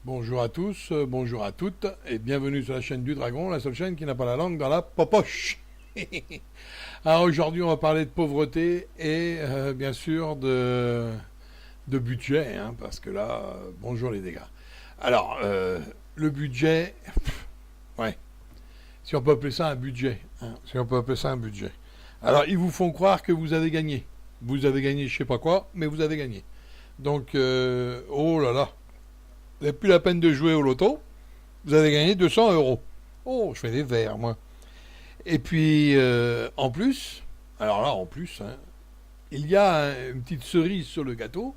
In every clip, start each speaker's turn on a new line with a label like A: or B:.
A: Bonjour à tous, bonjour à toutes, et bienvenue sur la chaîne du Dragon, la seule chaîne qui n'a pas la langue dans la popoche. Alors aujourd'hui, on va parler de pauvreté et bien sûr de budget, hein, parce que là, bonjour les dégâts. Alors, le budget, ouais, si on peut appeler ça un budget, hein, si on peut appeler ça un budget. Alors, ils vous font croire que vous avez gagné. Vous avez gagné je sais pas quoi, mais vous avez gagné. Donc, oh là là, vous n'avez plus la peine de jouer au loto, vous avez gagné 200 euros. Oh, je fais des verres, moi. Et puis, en plus, alors là, en plus, hein, il y a une petite cerise sur le gâteau,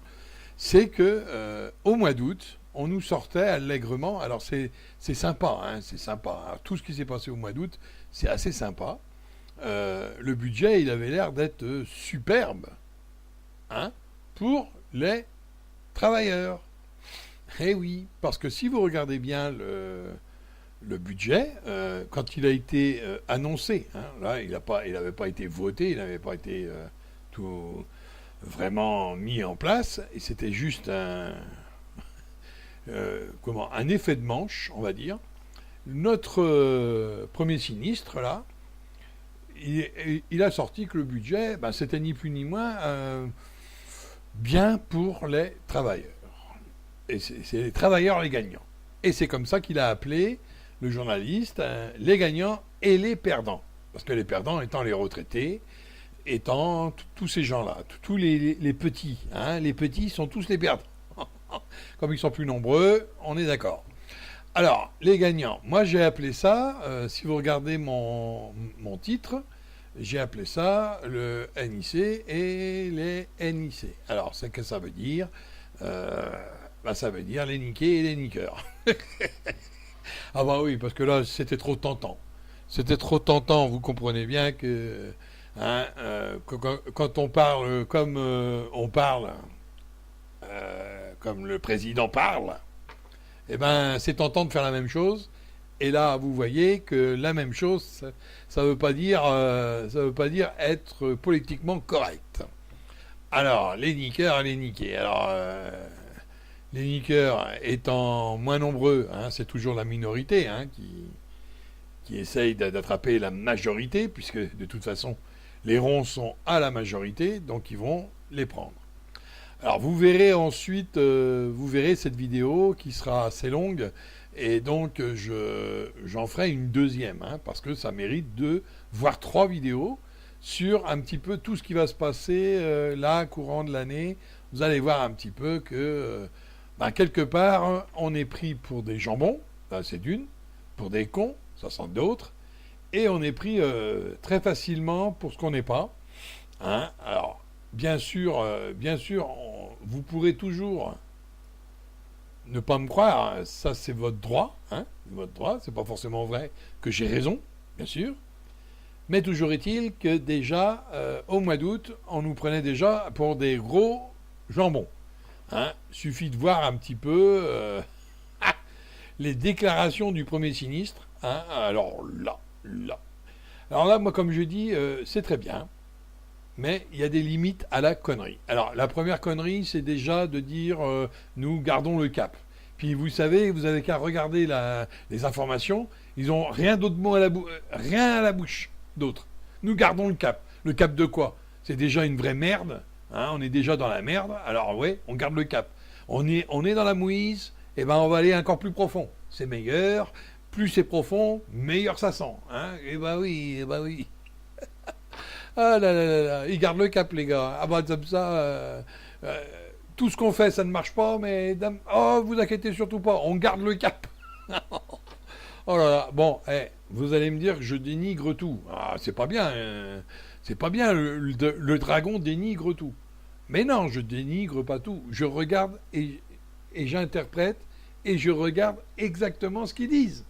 A: c'est que au mois d'août, on nous sortait allègrement. Alors c'est sympa, hein, c'est sympa. Alors, tout ce qui s'est passé au mois d'août, c'est assez sympa. Le budget, il avait l'air d'être superbe, hein, pour les travailleurs. Eh oui, parce que si vous regardez bien le budget, quand il a été annoncé, hein, là, il n'avait pas été voté, il n'avait pas été tout vraiment mis en place, et c'était juste un effet de manche, on va dire. Notre premier sinistre, là, il a sorti que le budget, ben, c'était ni plus ni moins bien pour les travailleurs. Et c'est les travailleurs les gagnants. Et c'est comme ça qu'il a appelé le journaliste les gagnants et les perdants. Parce que les perdants étant les retraités, étant tous ces gens-là, tous les petits. Hein, les petits sont tous les perdants. Comme ils sont plus nombreux, on est d'accord. Alors, les gagnants, moi j'ai appelé ça, si vous regardez mon titre, j'ai appelé ça le NIC et les NIC. Alors, c'est que ça veut dire bah, ça veut dire les niqués et les niqueurs. Ah bah oui, parce que là, c'était trop tentant. C'était trop tentant, vous comprenez bien que, hein, quand on parle comme on parle, comme le président parle, eh ben, c'est tentant de faire la même chose. Et là, vous voyez que la même chose, ça veut pas dire, ça veut pas dire être politiquement correct. Alors, les niqueurs et les niqués. Alors, les niqueurs étant moins nombreux, hein, c'est toujours la minorité hein, qui essaye d'attraper la majorité, puisque de toute façon, les ronds sont à la majorité, donc ils vont les prendre. Alors vous verrez ensuite, vous verrez cette vidéo qui sera assez longue, et donc j'en ferai une deuxième, hein, parce que ça mérite deux, voire trois vidéos sur un petit peu tout ce qui va se passer là, courant de l'année. Vous allez voir un petit peu que ben, quelque part, on est pris pour des jambons, là c'est d'une, pour des cons, ça sont d'autres, et on est pris très facilement pour ce qu'on n'est pas. Hein. Alors, bien sûr, vous pourrez toujours ne pas me croire, hein, ça c'est votre droit, hein, votre droit, c'est pas forcément vrai que j'ai raison, bien sûr, mais toujours est-il que déjà, au mois d'août, on nous prenait déjà pour des gros jambons. Hein, suffit de voir un petit peu les déclarations du premier sinistre. Hein, alors là, moi, comme je dis, c'est très bien, mais il y a des limites à la connerie. Alors, la première connerie, c'est déjà de dire nous gardons le cap. Puis vous savez, vous avez qu'à regarder les informations, ils ont rien d'autre mot rien à la bouche d'autre. Nous gardons le cap. Le cap de quoi? C'est déjà une vraie merde. Hein, on est déjà dans la merde, alors ouais, on garde le cap. On est dans la mouise, et ben on va aller encore plus profond. C'est meilleur, plus c'est profond, meilleur ça sent. Hein, et ben oui, et ben oui. Ah là là là là, ils gardent le cap les gars. Ah bah comme ça, euh, tout ce qu'on fait ça ne marche pas, mais oh vous inquiétez surtout pas, on garde le cap. Oh là là, bon, vous allez me dire que je dénigre tout. Ah, c'est pas bien. C'est pas bien, le dragon dénigre tout. Mais non, je dénigre pas tout. Je regarde et j'interprète et je regarde exactement ce qu'ils disent.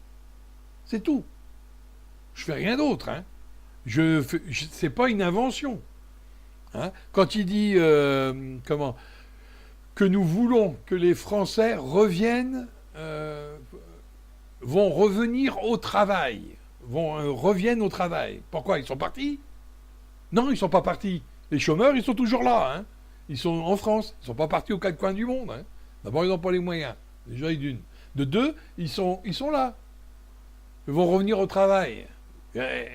A: C'est tout. Je fais rien d'autre. Hein. C'est pas une invention. Hein. Quand il dit que nous voulons que les Français reviennent vont revenir au travail. Reviennent au travail. Pourquoi? Ils sont partis? Non, ils ne sont pas partis. Les chômeurs, ils sont toujours là. Hein. Ils sont en France. Ils ne sont pas partis aux quatre coins du monde. Hein. D'abord, ils n'ont pas les moyens. Déjà, d'une. De deux, ils sont là. Ils vont revenir au travail.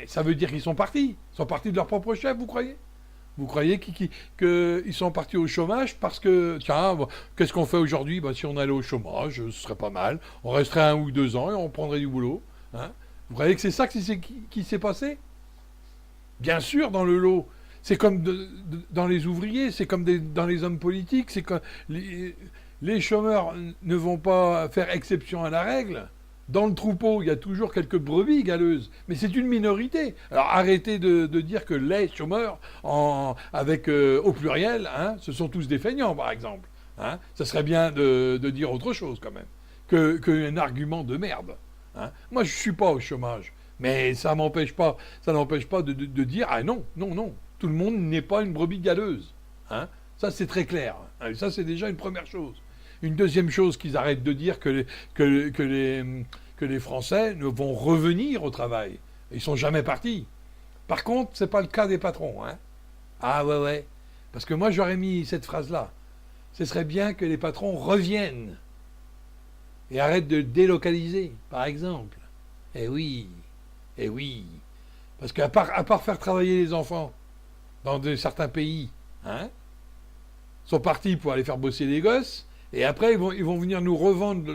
A: Ça veut dire qu'ils sont partis. Ils sont partis de leur propre chef, vous croyez? Vous croyez qu'ils sont partis au chômage parce que, tiens, qu'est-ce qu'on fait aujourd'hui? Si on allait au chômage, ce serait pas mal. On resterait 1 ou 2 ans et on prendrait du boulot. Hein, vous croyez que c'est ça qui s'est passé? Bien sûr, dans le lot. C'est comme dans les ouvriers, c'est comme dans les hommes politiques, c'est comme les chômeurs ne vont pas faire exception à la règle. Dans le troupeau, il y a toujours quelques brebis galeuses, mais c'est une minorité. Alors arrêtez de dire que les chômeurs, au pluriel, hein, ce sont tous des feignants, par exemple. Hein. Ça serait bien de dire autre chose, quand même, qu'un argument de merde. Hein. Moi, je ne suis pas au chômage, mais ça n'empêche pas de dire « Ah non, non, non, tout le monde n'est pas une brebis galeuse. Hein. » Ça, c'est très clair. Ça, c'est déjà une première chose. Une deuxième chose qu'ils arrêtent de dire que les Français ne vont revenir au travail. Ils sont jamais partis. Par contre, c'est pas le cas des patrons. Hein. Ah ouais. Parce que moi, j'aurais mis cette phrase-là. Ce serait bien que les patrons reviennent et arrêtent de délocaliser, par exemple. Eh oui. Parce qu'à part faire travailler les enfants dans certains pays, hein, sont partis pour aller faire bosser les gosses. Et après, ils vont venir nous revendre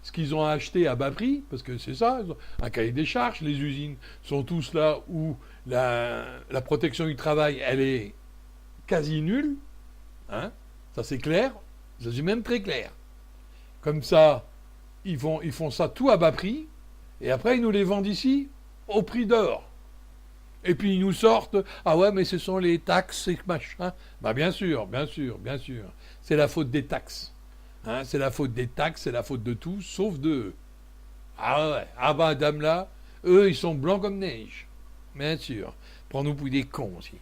A: ce qu'ils ont acheté à bas prix, parce que c'est ça, un cahier des charges. Les usines sont tous là où la protection du travail, elle est quasi nulle. Hein, ça, c'est clair. Ça, c'est même très clair. Comme ça, ils font ça tout à bas prix, et après, ils nous les vendent ici au prix d'or. Et puis, ils nous sortent, ah ouais, mais ce sont les taxes et machin. Bien sûr. C'est la faute des taxes. Hein, c'est la faute des taxes, c'est la faute de tout, sauf d'eux. Ah ouais, dame là, eux, ils sont blancs comme neige. Bien sûr. Prends-nous pour des cons aussi.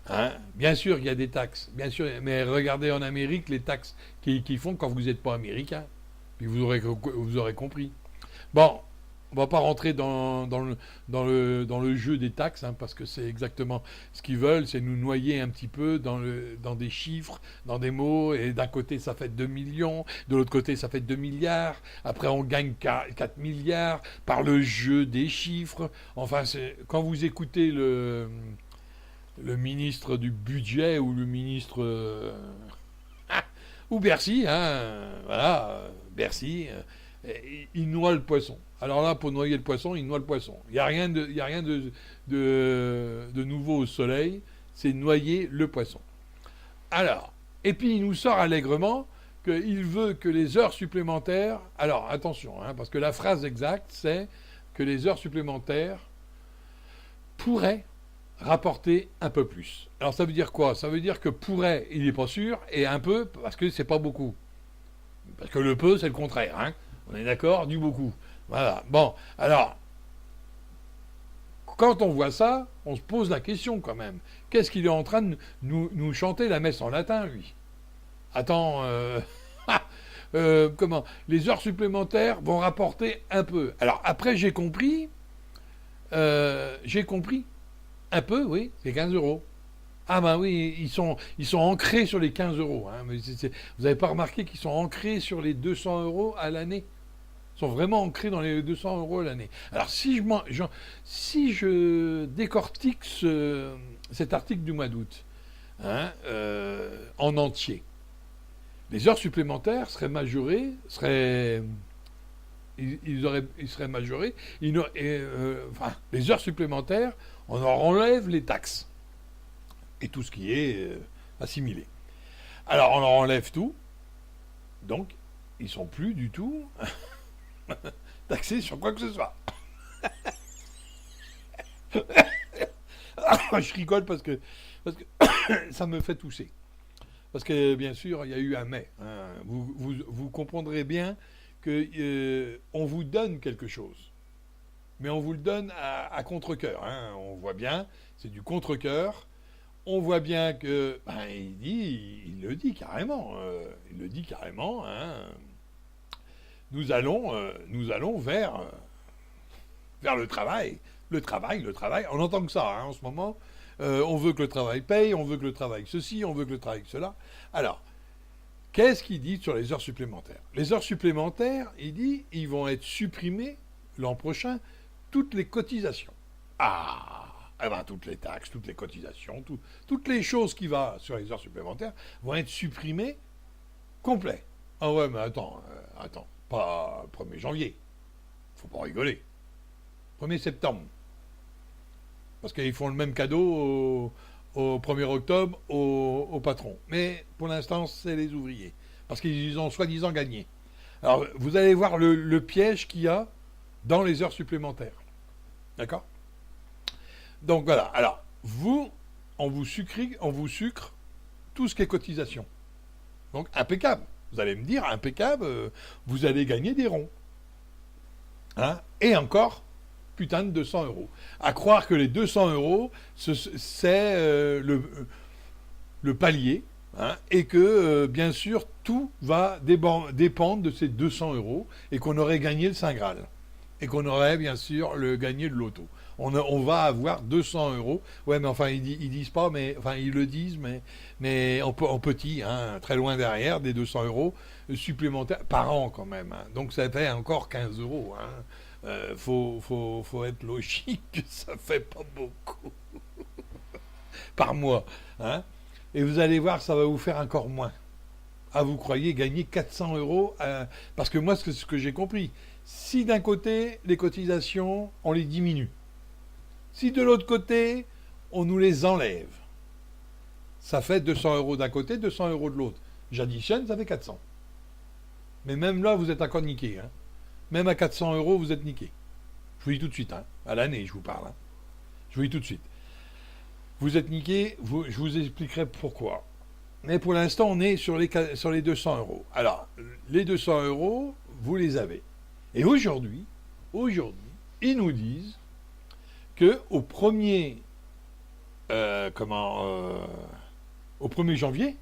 A: Hein, bien sûr, il y a des taxes. Bien sûr, mais regardez en Amérique les taxes qu'ils font quand vous n'êtes pas américain. Puis vous aurez compris. Bon. On ne va pas rentrer dans le jeu des taxes, hein, parce que c'est exactement ce qu'ils veulent, c'est nous noyer un petit peu dans des chiffres, dans des mots, et d'un côté ça fait 2 millions, de l'autre côté ça fait 2 milliards, après on gagne 4 milliards par le jeu des chiffres. Enfin, quand vous écoutez le ministre du budget ou le ministre... ou Bercy, hein, voilà, Bercy... il noie le poisson. Alors là, pour noyer le poisson, il noie le poisson. Il n'y a rien de nouveau au soleil, c'est noyer le poisson. Alors, et puis il nous sort allègrement qu'il veut que les heures supplémentaires... Alors, attention, hein, parce que la phrase exacte, c'est que les heures supplémentaires pourraient rapporter un peu plus. Alors ça veut dire quoi? Ça veut dire que pourrait, il n'est pas sûr, et un peu, parce que c'est pas beaucoup. Parce que le peu, c'est le contraire, hein. On est d'accord? Du beaucoup. Voilà. Bon, alors, quand on voit ça, on se pose la question quand même. Qu'est-ce qu'il est en train de nous chanter la messe en latin, lui? Attends, comment? Les heures supplémentaires vont rapporter un peu. Alors, après, j'ai compris. Un peu, oui, c'est 15 euros. Ah ben oui, ils sont ancrés sur les 15 euros. Hein. Mais vous n'avez pas remarqué qu'ils sont ancrés sur les 200 euros à l'année? Ils sont vraiment ancrés dans les 200 euros à l'année. Alors si je décortique cet article du mois d'août, hein, en entier, les heures supplémentaires seraient majorées, ils seraient majorés, les heures supplémentaires, on en enlève les taxes et tout ce qui est assimilé. Alors on leur enlève tout, donc ils sont plus du tout taxés sur quoi que ce soit. Je rigole parce que ça me fait tousser. Parce que bien sûr, il y a eu un mais. Hein. Vous comprendrez bien que on vous donne quelque chose, mais on vous le donne à contre-cœur. Hein. On voit bien, c'est du contre-cœur. On voit bien que il le dit carrément. Hein. Nous allons vers le travail. Le travail. On entend que ça hein, en ce moment. On veut que le travail paye, on veut que le travail ceci, on veut que le travail cela. Alors, Qu'est-ce qu'il dit sur les heures supplémentaires? Les heures supplémentaires, il dit, ils vont être supprimés l'an prochain, toutes les cotisations. Ah, eh ben, toutes les taxes, toutes les cotisations, toutes les choses qui vont sur les heures supplémentaires vont être supprimées complet. Ah ouais, mais attends, pas 1er janvier. Faut pas rigoler. 1er septembre. Parce qu'ils font le même cadeau au 1er octobre au patron. Mais pour l'instant, c'est les ouvriers. Parce qu'ils ont soi-disant gagné. Alors, vous allez voir le piège qu'il y a dans les heures supplémentaires. D'accord? Donc voilà. Alors, on vous sucre tout ce qui est cotisation. Donc, impeccable. Vous allez me dire, impeccable, vous allez gagner des ronds. Hein? Et encore, putain de 200 euros. À croire que les 200 euros, c'est le palier, hein, et que, bien sûr, tout va dépendre de ces 200 euros, et qu'on aurait gagné le Saint Graal. Et qu'on aurait, bien sûr, gagné le loto. On va avoir 200 euros. Ouais, mais enfin, ils disent pas, mais enfin, ils le disent, mais en petit, hein, très loin derrière, des 200 euros supplémentaires par an quand même. Hein. Donc ça fait encore 15 euros. Hein. Faut être logique, ça fait pas beaucoup par mois. Hein. Et vous allez voir, ça va vous faire encore moins. Ah, vous croyez gagner 400 euros parce que moi, c'est ce que j'ai compris. Si d'un côté, les cotisations, on les diminue. Si de l'autre côté, on nous les enlève, ça fait 200 euros d'un côté, 200 euros de l'autre. J'additionne, ça fait 400. Mais même là, vous êtes encore niqué. Hein. Même à 400 euros, vous êtes niqué. Je vous dis tout de suite. Hein. À l'année, je vous parle. Hein. Je vous dis tout de suite. Vous êtes niqué, je vous expliquerai pourquoi. Mais pour l'instant, on est sur les 200 euros. Alors, les 200 euros, vous les avez. Et aujourd'hui, ils nous disent que au 1er janvier,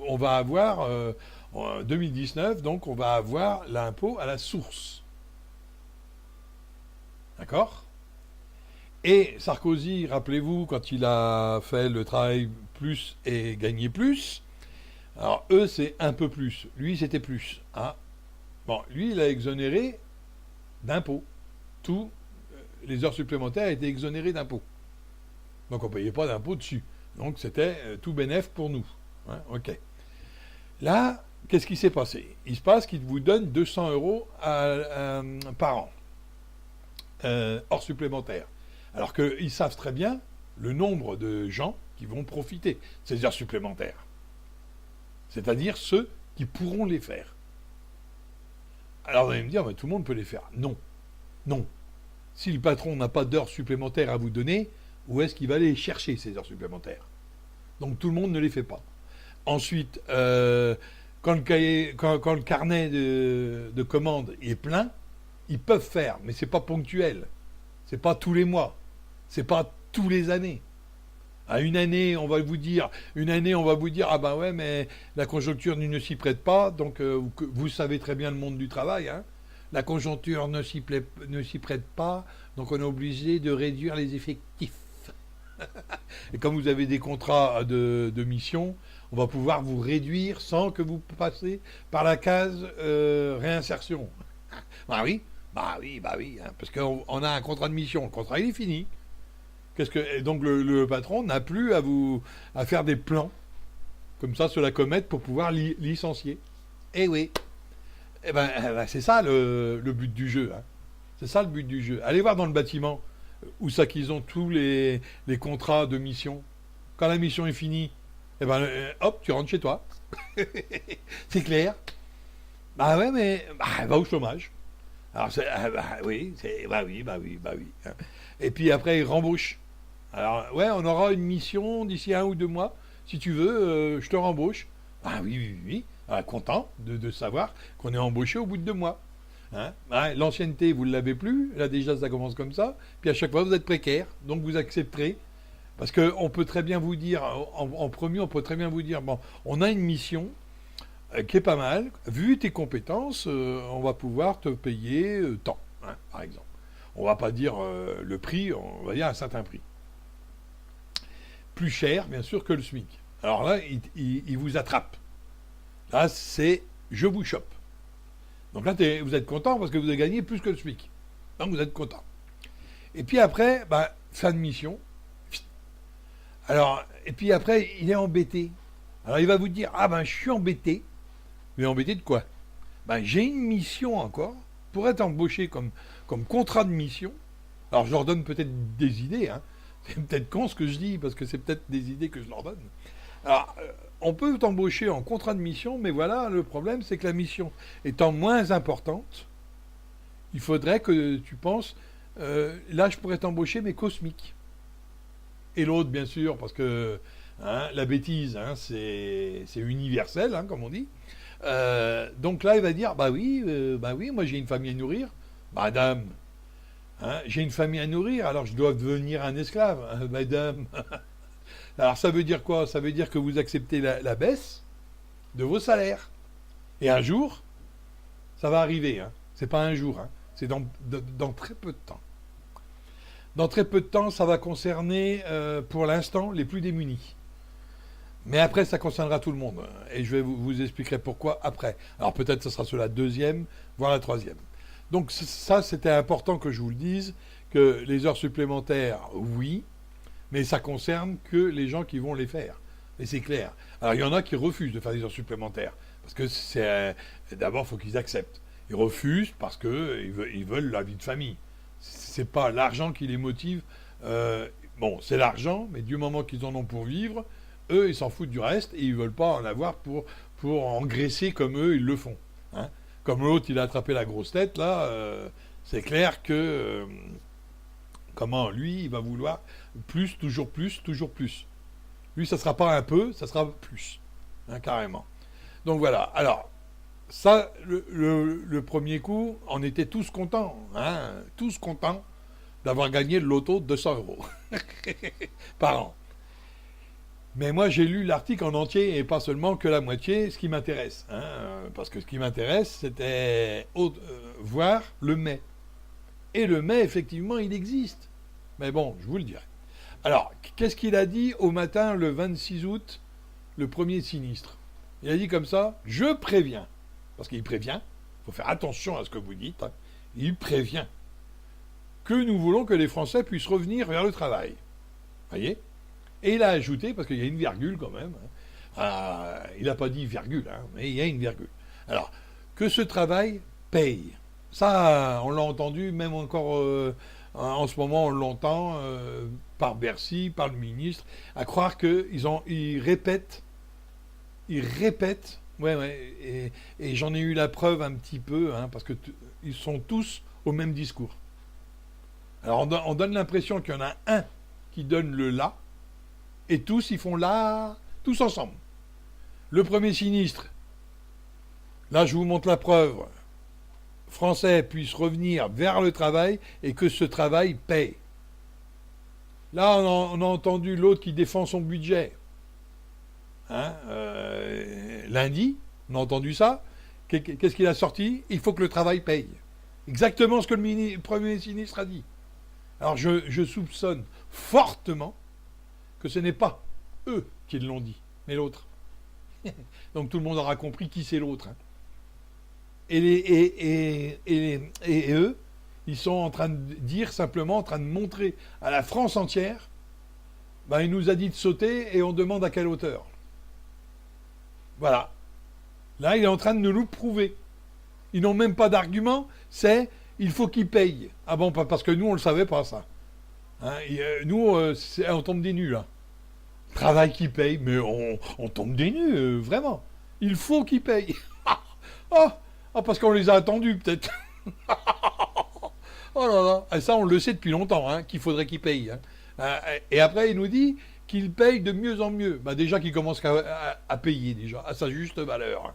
A: on va avoir en 2019, donc on va avoir l'impôt à la source. D'accord? Et Sarkozy, rappelez-vous, quand il a fait le travail plus et gagné plus, alors eux, c'est un peu plus. Lui, c'était plus. Hein? Bon, lui, il a exonéré d'impôts. Tout les heures supplémentaires étaient exonérées d'impôts. Donc on ne payait pas d'impôts dessus. Donc c'était tout bénef pour nous. Hein, ok. Là, qu'est-ce qui s'est passé? Il se passe qu'il vous donne 200 euros par an, hors supplémentaire. Alors qu'ils savent très bien le nombre de gens qui vont profiter de ces heures supplémentaires. C'est-à-dire ceux qui pourront les faire. Alors vous allez me dire, mais tout le monde peut les faire. Non. Non. Si le patron n'a pas d'heures supplémentaires à vous donner, où est-ce qu'il va aller chercher ces heures supplémentaires? Donc tout le monde ne les fait pas. Ensuite, quand le carnet de commandes est plein, ils peuvent faire, mais c'est pas ponctuel. C'est pas tous les mois. C'est pas tous les années. À une année, on va vous dire, ah ben ouais, mais la conjoncture ne s'y prête pas, donc vous savez très bien le monde du travail, hein. La conjoncture ne s'y prête pas, donc on est obligé de réduire les effectifs. Et comme vous avez des contrats de mission, on va pouvoir vous réduire sans que vous passiez par la case réinsertion. Bah oui, hein, parce qu'on a un contrat de mission, le contrat il est fini. Et donc le patron n'a plus à faire des plans comme ça sur la comète pour pouvoir licencier. Eh oui. Eh ben, c'est ça le but du jeu. Hein. C'est ça le but du jeu. Allez voir dans le bâtiment où ça qu'ils ont tous les contrats de mission. Quand la mission est finie, eh ben, hop, tu rentres chez toi. C'est clair. Bah ouais, mais va au chômage. Alors, oui. Hein. Et puis après, ils rembauchent. Alors, ouais, on aura une mission d'ici 1 ou 2 mois. Si tu veux, je te rembauche. Ah oui. Ah, content de savoir qu'on est embauché au bout de 2 mois. Hein? L'ancienneté, vous ne l'avez plus. Là, déjà, ça commence comme ça. Puis à chaque fois, vous êtes précaire. Donc, vous accepterez. Parce qu'on peut très bien vous dire, en premier, on peut très bien vous dire, bon, on a une mission qui est pas mal. Vu tes compétences, on va pouvoir te payer tant, hein, par exemple. On va pas dire le prix, on va dire un certain prix. Plus cher, bien sûr, que le SMIC. Alors là, il vous attrape. Là, c'est je vous chope. Donc là, vous êtes content parce que vous avez gagné plus que le SMIC. Donc vous êtes content. Et puis après, fin de mission. Alors, et puis après, il est embêté. Alors il va vous dire, je suis embêté. Mais embêté de quoi? J'ai une mission encore pour être embauché comme contrat de mission. Alors je leur donne peut-être des idées, hein. C'est peut-être con ce que je dis, parce que c'est peut-être des idées que je leur donne. Alors, on peut t'embaucher en contrat de mission, mais voilà, le problème, c'est que la mission étant moins importante, il faudrait que tu penses, là, je pourrais t'embaucher, mais cosmique. Et l'autre, bien sûr, parce que la bêtise, c'est universel, comme on dit. Donc là, il va dire, oui, moi j'ai une famille à nourrir. Madame, j'ai une famille à nourrir, alors je dois devenir un esclave, madame. Alors ça veut dire quoi? Ça veut dire que vous acceptez la baisse de vos salaires. Et un jour, ça va arriver. C'est pas un jour, c'est dans très peu de temps. Dans très peu de temps, ça va concerner, pour l'instant, les plus démunis. Mais après, ça concernera tout le monde. Et je vais vous expliquer pourquoi après. Alors peut-être que ce sera sur la deuxième, voire la troisième. Donc ça, c'était important que je vous le dise, que les heures supplémentaires, oui, mais ça concerne que les gens qui vont les faire. Et c'est clair. Alors il y en a qui refusent de faire des heures supplémentaires, parce que d'abord, il faut qu'ils acceptent. Ils refusent parce qu'ils veulent la vie de famille. C'est pas l'argent qui les motive. C'est l'argent, mais du moment qu'ils en ont pour vivre, eux, ils s'en foutent du reste et ils veulent pas en avoir pour engraisser comme eux, ils le font. Comme l'autre, il a attrapé la grosse tête, là, c'est clair que... lui, il va vouloir plus, toujours plus, toujours plus. Lui, ça sera pas un peu, ça sera plus. Carrément. Donc voilà. Alors, ça, le premier coup, on était tous contents. Tous contents d'avoir gagné le loto de 200 € par an. Mais moi, j'ai lu l'article en entier et pas seulement que la moitié, ce qui m'intéresse. Parce que ce qui m'intéresse, c'était voir le mais. Et le mais, effectivement, il existe. Mais bon, je vous le dirai. Alors, qu'est-ce qu'il a dit au matin, le 26 août, le premier sinistre? Il a dit comme ça, je préviens. Parce qu'il prévient, il faut faire attention à ce que vous dites, il prévient que nous voulons que les Français puissent revenir vers le travail. Voyez? Et il a ajouté, parce qu'il y a une virgule quand même, il n'a pas dit virgule, mais il y a une virgule. Alors, que ce travail paye. Ça, on l'a entendu, même encore en ce moment, on l'entend par Bercy, par le ministre, à croire qu'ils répètent, et j'en ai eu la preuve un petit peu, parce que ils sont tous au même discours. Alors, on donne l'impression qu'il y en a un qui donne le là, et tous, ils font là, tous ensemble. Le premier sinistre, là, je vous montre la preuve. Français puissent revenir vers le travail et que ce travail paye. Là, on a entendu l'autre qui défend son budget. Lundi, on a entendu ça. Qu'est-ce qu'il a sorti? Il faut que le travail paye. Exactement ce que le premier sinistre a dit. Alors, je soupçonne fortement que ce n'est pas eux qui l'ont dit, mais l'autre. Donc tout le monde aura compris qui c'est l'autre. Et eux, ils sont en train de dire, simplement en train de montrer à la France entière, il nous a dit de sauter et on demande à quelle hauteur. Voilà. Là, il est en train de nous le prouver. Ils n'ont même pas d'argument, il faut qu'ils payent. Ah bon, parce que nous, on ne le savait pas, ça. Nous, on tombe des nues, là. Travail qui paye, mais on tombe des nues, vraiment. Il faut qu'ils payent. Parce qu'on les a attendus, peut-être. Oh là là. Et ça, on le sait depuis longtemps, qu'il faudrait qu'ils payent. Et après, il nous dit qu'il paye de mieux en mieux. Déjà qu'il commence à payer, déjà, à sa juste valeur.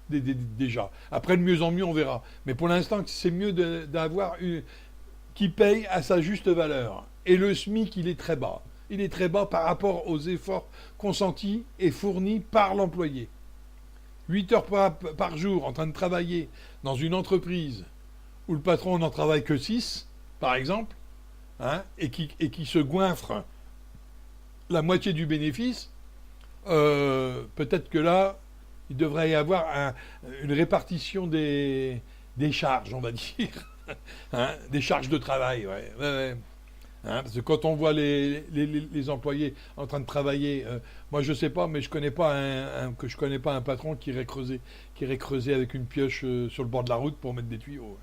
A: Déjà. Après, de mieux en mieux, on verra. Mais pour l'instant, c'est mieux d'avoir qui paye à sa juste valeur. Et le SMIC, il est très bas. Il est très bas par rapport aux efforts consentis et fournis par l'employé. 8 heures par jour en train de travailler dans une entreprise où le patron n'en travaille que 6, par exemple, et qui se goinfre la moitié du bénéfice, peut-être que là, Il devrait y avoir une répartition des charges, on va dire. Hein, des charges de travail, ouais. Ouais, ouais. Hein, parce que quand on voit les employés en train de travailler, moi je sais pas, mais je connais pas un patron qui irait creuser avec une pioche sur le bord de la route pour mettre des tuyaux.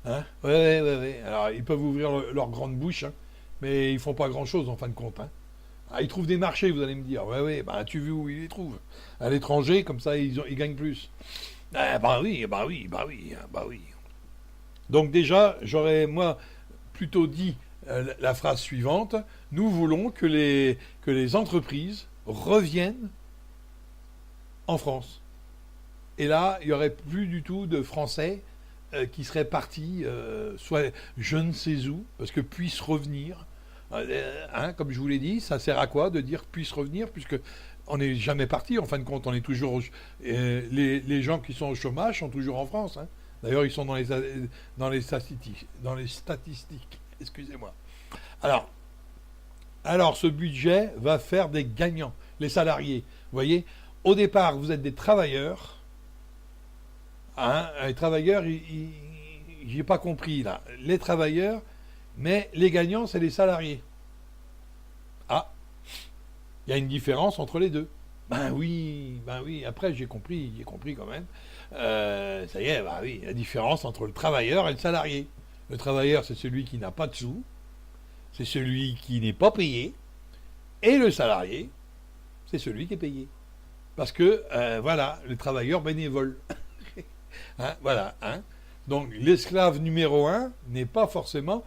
A: Hein, ouais, ouais, ouais, ouais. Alors ils peuvent ouvrir leur grande bouche, hein, mais ils font pas grand chose en fin de compte. Hein. Ah, ils trouvent des marchés, vous allez me dire. Ouais, ouais, bah tu vois où ils les trouvent. À l'étranger, comme ça ils gagnent plus. Ah, bah oui, bah oui, bah oui, hein, bah oui. Donc déjà, j'aurais moi plutôt dit la phrase suivante, nous voulons que les entreprises reviennent en France. Et là, il n'y aurait plus du tout de Français qui seraient partis, soit je ne sais où, parce que puissent revenir. Hein, comme je vous l'ai dit, ça sert à quoi de dire puissent revenir, puisque on n'est jamais parti, en fin de compte, on est toujours... les gens qui sont au chômage sont toujours en France. Hein. D'ailleurs, ils sont dans les statistiques. Excusez-moi. Alors, alors, ce budget va faire des gagnants, les salariés. Vous voyez, au départ, vous êtes des travailleurs. Hein, les travailleurs, j'ai pas compris là. Les travailleurs, mais les gagnants, c'est les salariés. Ah, il y a une différence entre les deux. Ben oui. Après, j'ai compris quand même. Ça y est, bah oui, la différence entre le travailleur et le salarié. Le travailleur, c'est celui qui n'a pas de sous, c'est celui qui n'est pas payé, et le salarié, c'est celui qui est payé. Parce que, voilà, le travailleur bénévole. Hein, voilà. Hein. Donc, l'esclave numéro un n'est pas forcément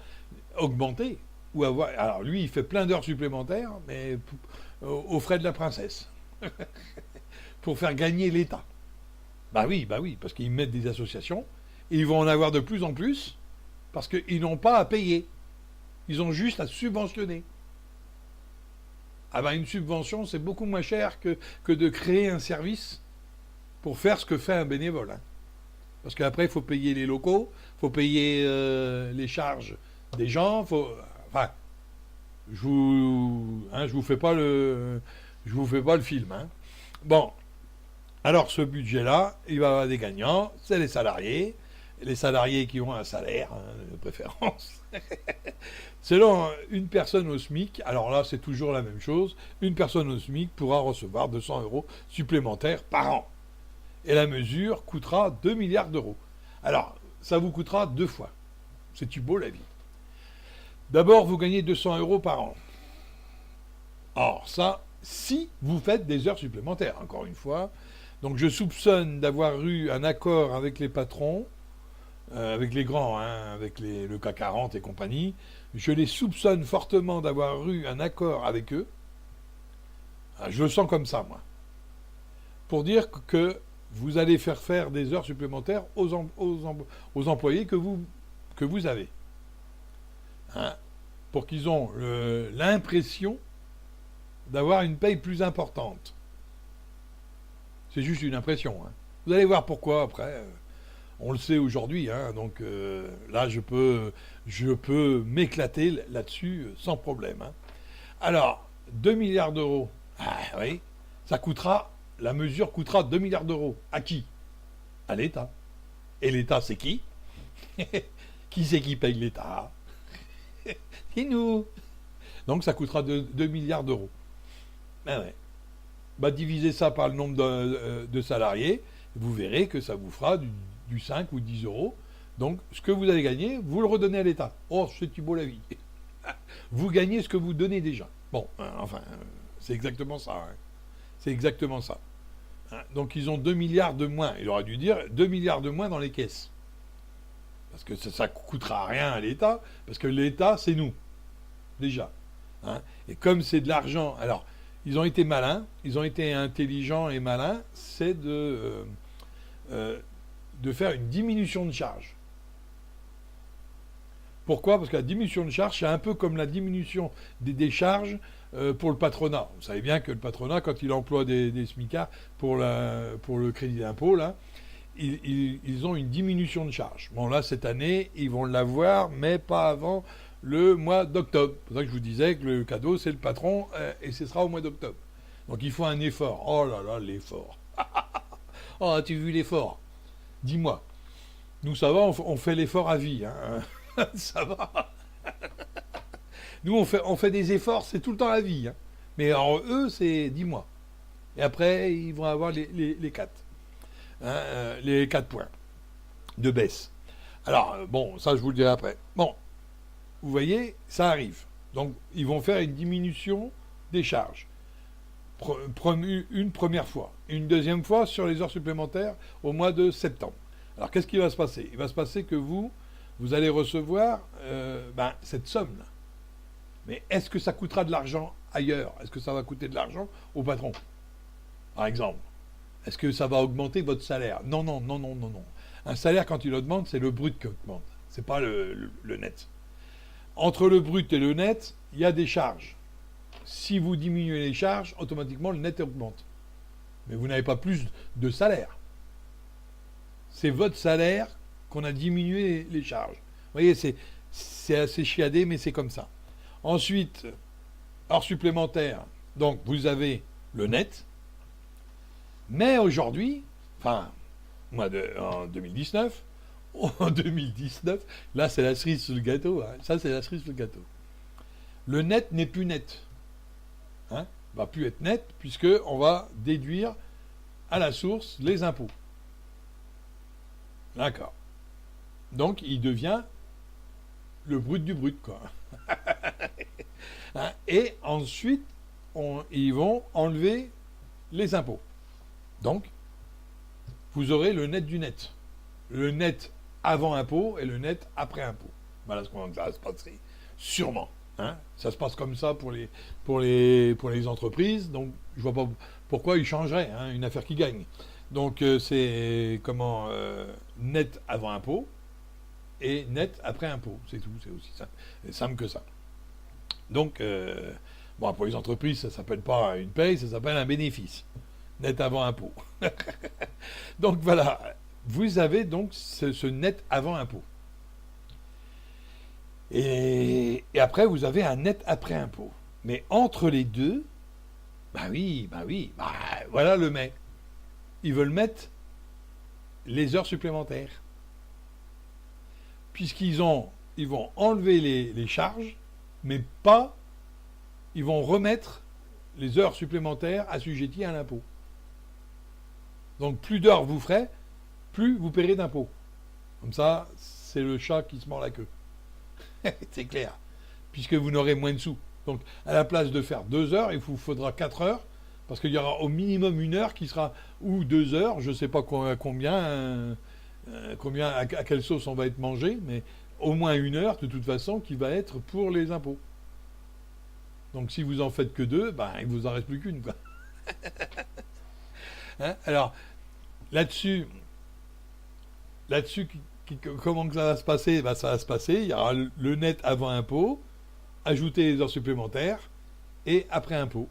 A: augmenté. Ou avoir... Alors, lui, il fait plein d'heures supplémentaires, mais aux frais de la princesse. Pour faire gagner l'État. Bah oui, parce qu'ils mettent des associations, et ils vont en avoir de plus en plus, parce qu'ils n'ont pas à payer. Ils ont juste à subventionner. Ah ben une subvention, c'est beaucoup moins cher que de créer un service pour faire ce que fait un bénévole. Hein. Parce qu'après, il faut payer les locaux, il faut payer les charges des gens, enfin, je vous fais pas le film. Hein. Bon, alors ce budget-là, il va y avoir des gagnants, c'est les salariés qui ont un salaire, hein, de préférence. Selon une personne au SMIC, alors là c'est toujours la même chose, une personne au SMIC pourra recevoir 200 euros supplémentaires par an. Et la mesure coûtera 2 milliards d'euros. Alors, ça vous coûtera deux fois. C'est-tu beau la vie? D'abord, vous gagnez 200 euros par an. Or, ça, si vous faites des heures supplémentaires, encore une fois. Donc, je soupçonne d'avoir eu un accord avec les patrons, avec les grands, hein, avec le CAC 40 et compagnie. Je les soupçonne fortement d'avoir eu un accord avec eux. Je le sens comme ça, moi. Pour dire que vous allez faire des heures supplémentaires aux employés que vous avez. Hein, pour qu'ils ont l'impression d'avoir une paye plus importante. C'est juste une impression. Hein. Vous allez voir pourquoi après. On le sait aujourd'hui. Hein, donc là, je peux m'éclater là-dessus sans problème. Hein. Alors, 2 milliards d'euros. Ah oui, la mesure coûtera 2 milliards d'euros. À qui? À l'État. Et l'État, c'est qui? Qui c'est qui paye l'État? C'est nous. Donc ça coûtera 2 milliards d'euros. Ben ouais. Bah, divisez ça par le nombre de salariés, vous verrez que ça vous fera du 5 ou 10 euros. Donc ce que vous allez gagner, vous le redonnez à l'État. Oh, c'est beau la vie. Vous gagnez ce que vous donnez déjà. Bon, enfin, c'est exactement ça. Hein. C'est exactement ça. Hein. Donc ils ont 2 milliards de moins. Il aurait dû dire 2 milliards de moins dans les caisses. Parce que ça ne coûtera rien à l'État, parce que l'État, c'est nous. Déjà. Hein. Et comme c'est de l'argent... Alors, ils ont été malins, ils ont été intelligents et malins, c'est de faire une diminution de charge. Pourquoi? Parce que la diminution de charge, c'est un peu comme la diminution des charges pour le patronat. Vous savez bien que le patronat, quand il emploie des smicards pour le crédit d'impôt, là, ils ont une diminution de charge. Bon, là, cette année, ils vont l'avoir, mais pas avant le mois d'octobre. C'est pour ça que je vous disais que le cadeau, c'est le patron, et ce sera au mois d'octobre. Donc, il faut un effort. Oh là là, l'effort. Oh, as-tu vu l'effort? Dis-moi. Nous, ça va, on fait l'effort à vie. Hein. Ça va. Nous, on fait des efforts, c'est tout le temps à vie. Hein. Mais alors, eux, c'est 10 mois. Et après, ils vont avoir les 4. Hein, les 4 points de baisse. Alors, bon, ça, je vous le dirai après. Bon, vous voyez, ça arrive. Donc, ils vont faire une diminution des charges. Une première fois. Une deuxième fois sur les heures supplémentaires au mois de septembre. Alors, qu'est-ce qui va se passer? Il va se passer que vous allez recevoir cette somme-là. Mais est-ce que ça coûtera de l'argent ailleurs? Est-ce que ça va coûter de l'argent au patron? Par exemple. Est-ce que ça va augmenter votre salaire? Non, non, non, non, non, non. Un salaire, quand il augmente, c'est le brut qui augmente. C'est pas le net. Entre le brut et le net, il y a des charges. Si vous diminuez les charges, automatiquement, le net augmente. Mais vous n'avez pas plus de salaire. C'est votre salaire qu'on a diminué les charges. Vous voyez, c'est assez chiadé, mais c'est comme ça. Ensuite, heures supplémentaires. Donc, vous avez le net. Mais aujourd'hui, en 2019, en 2019, là, c'est la cerise sur le gâteau. Hein. Ça, c'est la cerise sur le gâteau. Le net n'est plus net. Hein, va plus être net puisqu'on va déduire à la source les impôts. D'accord. Donc, il devient le brut du brut, quoi. Hein, et ensuite, ils vont enlever les impôts. Donc, vous aurez le net du net. Le net avant impôt et le net après impôt. Voilà ce qu'on va se passer. Sûrement. Hein, ça se passe comme ça pour les entreprises, donc je vois pas pourquoi ils changeraient, hein, une affaire qui gagne. Donc c'est net avant impôt et net après impôt, c'est tout, c'est aussi simple que ça. Donc pour les entreprises, ça s'appelle pas une paye, ça s'appelle un bénéfice, net avant impôt. Donc voilà, vous avez donc ce net avant impôt. Et après, vous avez un net après impôt. Mais entre les deux, voilà le mais. Ils veulent mettre les heures supplémentaires. Ils vont enlever les charges, mais pas, ils vont remettre les heures supplémentaires assujetties à l'impôt. Donc plus d'heures vous ferez, plus vous paierez d'impôts. Comme ça, c'est le chat qui se mord la queue. C'est clair. Puisque vous n'aurez moins de sous. Donc, à la place de faire 2 heures, il vous faudra 4 heures, parce qu'il y aura au minimum 1 heure qui sera, ou 2 heures, je ne sais pas combien, à quelle sauce on va être mangé, mais au moins 1 heure, de toute façon, qui va être pour les impôts. Donc, si vous en faites que 2, il ne vous en reste plus qu'une, quoi. Hein? Alors, là-dessus, comment que ça va se passer? Ça va se passer, il y aura le net avant impôt, ajouter les heures supplémentaires, et après impôt.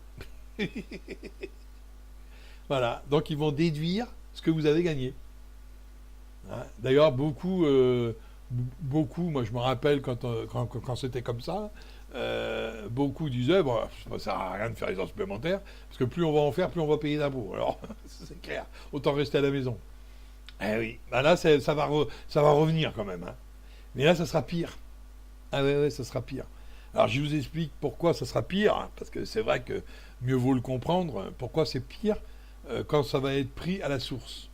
A: Voilà, donc ils vont déduire ce que vous avez gagné. Hein? D'ailleurs, beaucoup, moi je me rappelle quand c'était comme ça, beaucoup disaient, ça sert à rien de faire les heures supplémentaires, parce que plus on va en faire, plus on va payer d'impôts. Alors, c'est clair, autant rester à la maison. Eh oui, là, ça va revenir quand même. Hein. Mais là, ça sera pire. Ah ouais, ça sera pire. Alors, je vous explique pourquoi ça sera pire, hein, parce que c'est vrai que mieux vaut le comprendre, pourquoi c'est pire quand ça va être pris à la source.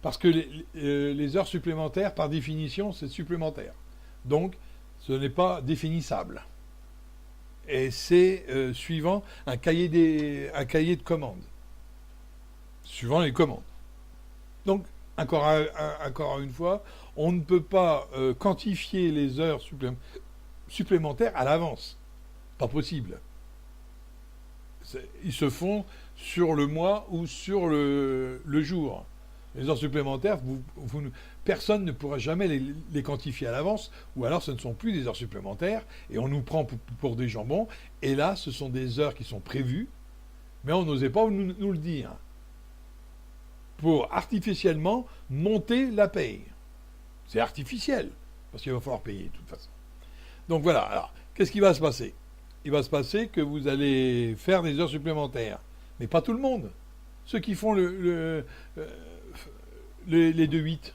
A: Parce que les heures supplémentaires, par définition, c'est supplémentaire. Donc, ce n'est pas définissable. Et c'est suivant un cahier de commandes. Suivant les commandes. Donc, encore une fois, on ne peut pas quantifier les heures supplémentaires à l'avance. Pas possible. Ils se font sur le mois ou sur le jour. Les heures supplémentaires, personne ne pourra jamais les quantifier à l'avance, ou alors ce ne sont plus des heures supplémentaires, et on nous prend pour des jambons, et là, ce sont des heures qui sont prévues, mais on n'osait pas nous le dire. Pour artificiellement monter la paye. C'est artificiel, parce qu'il va falloir payer de toute façon. Donc voilà, alors, qu'est-ce qui va se passer? Il va se passer que vous allez faire des heures supplémentaires, mais pas tout le monde. ceux qui font les 2-8.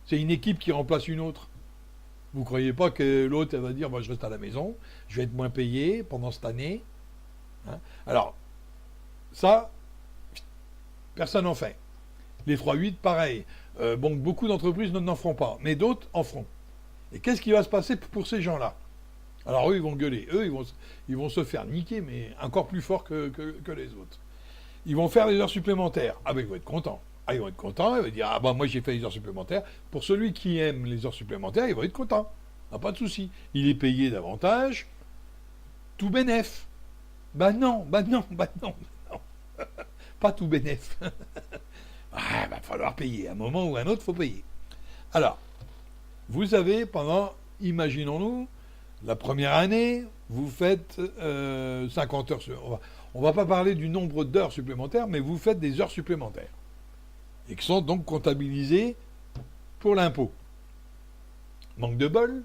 A: C'est une équipe qui remplace une autre. Vous ne croyez pas que l'autre, elle va dire, moi, je reste à la maison, je vais être moins payé pendant cette année. Hein. Alors, ça, personne n'en fait. Les 3-8, pareil. Bon, beaucoup d'entreprises n'en feront pas, mais d'autres en feront. Et qu'est-ce qui va se passer pour ces gens-là? Alors eux, ils vont gueuler. Eux, ils vont se faire niquer, mais encore plus fort que les autres. Ils vont faire des heures supplémentaires. Ah ben, ils vont être contents. Ah, ils vont être contents. Ils vont dire, ah ben, moi, j'ai fait des heures supplémentaires. Pour celui qui aime les heures supplémentaires, il va être content. Ah, pas de souci. Il est payé davantage. Tout bénef. Ben non. Pas tout bénef. Ah, va falloir payer. À un moment ou à un autre, il faut payer. Alors, vous avez pendant, imaginons-nous, la première année, vous faites 50 heures. On va pas parler du nombre d'heures supplémentaires, mais vous faites des heures supplémentaires. Et qui sont donc comptabilisées pour l'impôt. Manque de bol.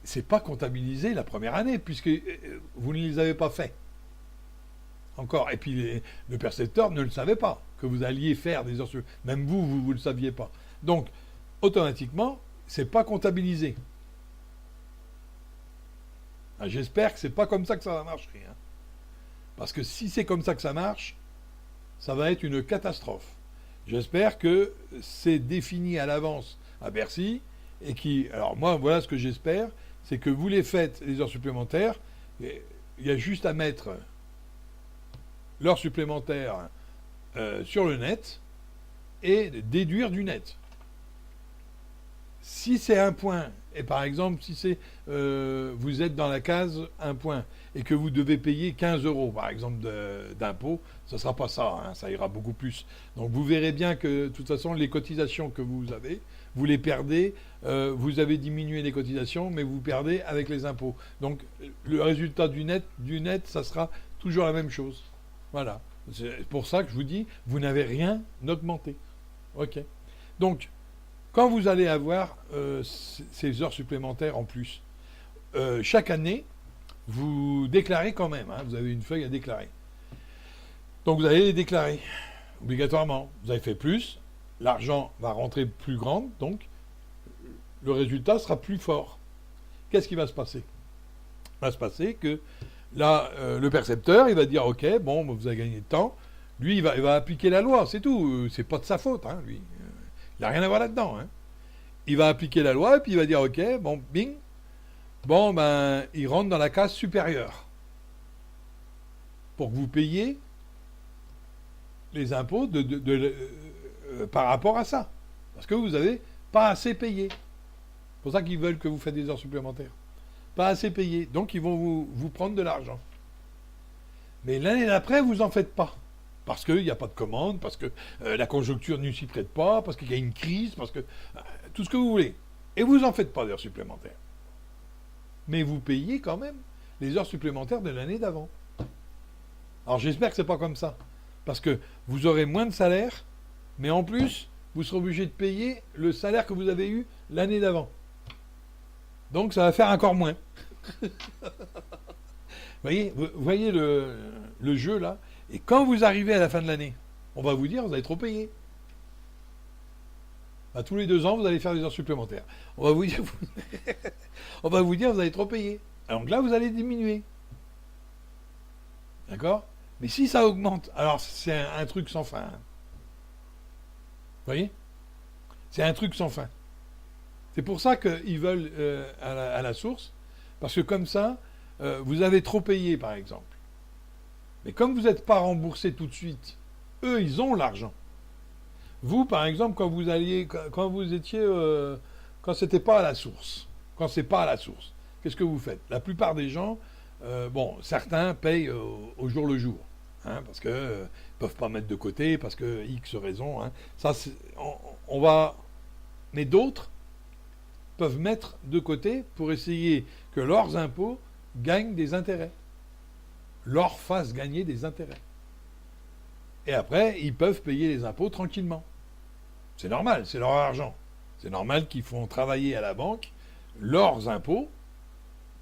A: C'est pas comptabilisé la première année, puisque vous ne les avez pas fait. Encore. Et puis le percepteur ne le savait pas, que vous alliez faire des heures supplémentaires. Même vous ne le saviez pas. Donc, automatiquement, c'est pas comptabilisé. Ah, j'espère que c'est pas comme ça que ça va marcher. Hein. Parce que si c'est comme ça que ça marche, ça va être une catastrophe. J'espère que c'est défini à l'avance à Bercy et qui... Alors moi, voilà ce que j'espère, c'est que vous les faites, les heures supplémentaires, il y a juste à mettre l'heure supplémentaire sur le net et déduire du net. Si c'est un point, et par exemple, si c'est vous êtes dans la case un point, et que vous devez payer 15 euros, par exemple, d'impôt, ce ne sera pas ça, hein, ça ira beaucoup plus. Donc vous verrez bien que, de toute façon, les cotisations que vous avez, vous les perdez, vous avez diminué les cotisations, mais vous perdez avec les impôts. Donc le résultat du net, ça sera toujours la même chose. Voilà. C'est pour ça que je vous dis, vous n'avez rien augmenté. OK. Donc, quand vous allez avoir ces heures supplémentaires en plus, chaque année, vous déclarez quand même. Hein, vous avez une feuille à déclarer. Donc vous allez les déclarer obligatoirement. Vous avez fait plus, l'argent va rentrer plus grand, donc le résultat sera plus fort. Qu'est-ce qui va se passer? Il va se passer que là, le percepteur, il va dire, OK, bon, vous avez gagné de temps. Lui, il va appliquer la loi, c'est tout. C'est pas de sa faute, hein, lui. Il n'a rien à voir là-dedans. Hein. Il va appliquer la loi et puis il va dire, OK, bon, bing. Bon, ben, il rentre dans la case supérieure. Pour que vous payiez les impôts par rapport à ça. Parce que vous n'avez pas assez payé. C'est pour ça qu'ils veulent que vous fassiez des heures supplémentaires. Pas assez payé. Donc, ils vont vous prendre de l'argent. Mais l'année d'après, vous n'en faites pas. Parce qu'il n'y a pas de commande, parce que la conjoncture ne s'y prête pas, parce qu'il y a une crise, parce que... tout ce que vous voulez. Et vous n'en faites pas d'heures supplémentaires. Mais vous payez quand même les heures supplémentaires de l'année d'avant. Alors j'espère que ce n'est pas comme ça. Parce que vous aurez moins de salaire, mais en plus, vous serez obligé de payer le salaire que vous avez eu l'année d'avant. Donc ça va faire encore moins. Vous voyez le jeu là. Et quand vous arrivez à la fin de l'année, on va vous dire, vous avez trop payé. À tous les 2 ans, vous allez faire des heures supplémentaires. On va vous dire, vous avez trop payé. Alors là, vous allez diminuer. D'accord? Mais si ça augmente, alors c'est un truc sans fin. Hein. Vous voyez? C'est un truc sans fin. C'est pour ça qu'ils veulent à la source, parce que comme ça, vous avez trop payé, par exemple. Mais comme vous n'êtes pas remboursé tout de suite, eux, ils ont l'argent. Vous, par exemple, quand vous étiez, quand c'était pas à la source, quand c'est pas à la source, qu'est-ce que vous faites? La plupart des gens, certains payent au jour le jour, hein, parce que peuvent pas mettre de côté, parce que X raisons. Hein. Ça, mais d'autres peuvent mettre de côté pour essayer que leurs impôts gagnent des intérêts, leur fassent gagner des intérêts. Et après, ils peuvent payer les impôts tranquillement. C'est normal, c'est leur argent. C'est normal qu'ils font travailler à la banque leurs impôts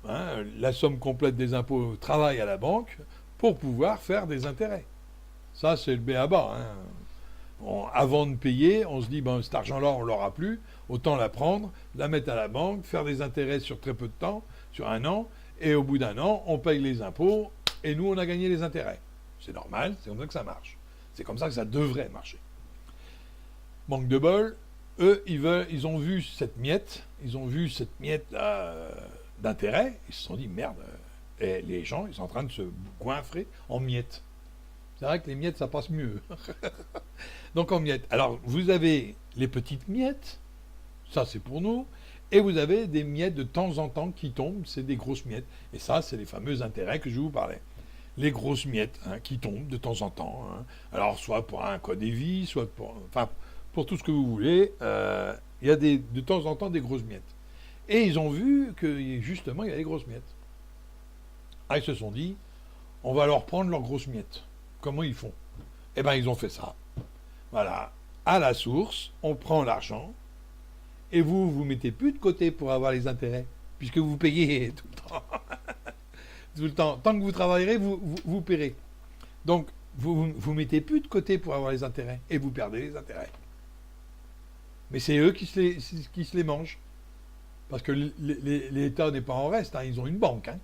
A: hein, la somme complète des impôts travaille à la banque pour pouvoir faire des intérêts. Ça, c'est le b.a.-ba. Hein. Avant de payer, on se dit, ben, cet argent-là, on ne l'aura plus, autant la prendre, la mettre à la banque, faire des intérêts sur très peu de temps, sur un an, et au bout d'un an, on paye les impôts, et nous, on a gagné les intérêts. C'est normal, c'est comme ça que ça marche. C'est comme ça que ça devrait marcher. Manque de bol, eux, ils ont vu cette miette, d'intérêt, ils se sont dit, merde, et les gens, ils sont en train de se goinfrer en miettes. C'est vrai que les miettes, ça passe mieux. Donc en miettes. Alors, vous avez les petites miettes, ça c'est pour nous, et vous avez des miettes de temps en temps qui tombent, c'est des grosses miettes. Et ça, c'est les fameux intérêts que je vous parlais. Les grosses miettes qui tombent de temps en temps. Hein. Alors, soit pour un code vie, soit pour tout ce que vous voulez. Il y a de temps en temps des grosses miettes. Et ils ont vu que, justement, il y a des grosses miettes. Ah, ils se sont dit, on va leur prendre leurs grosses miettes. Comment ils font? Eh bien, ils ont fait ça. Voilà. À la source, on prend l'argent et vous mettez plus de côté pour avoir les intérêts, puisque vous payez tout le temps. Tout le temps. Tant que vous travaillerez, vous paierez. Donc, vous mettez plus de côté pour avoir les intérêts et vous perdez les intérêts. Mais c'est eux qui se les mangent. Parce que l'État n'est pas en reste, hein. Ils ont une banque. Hein.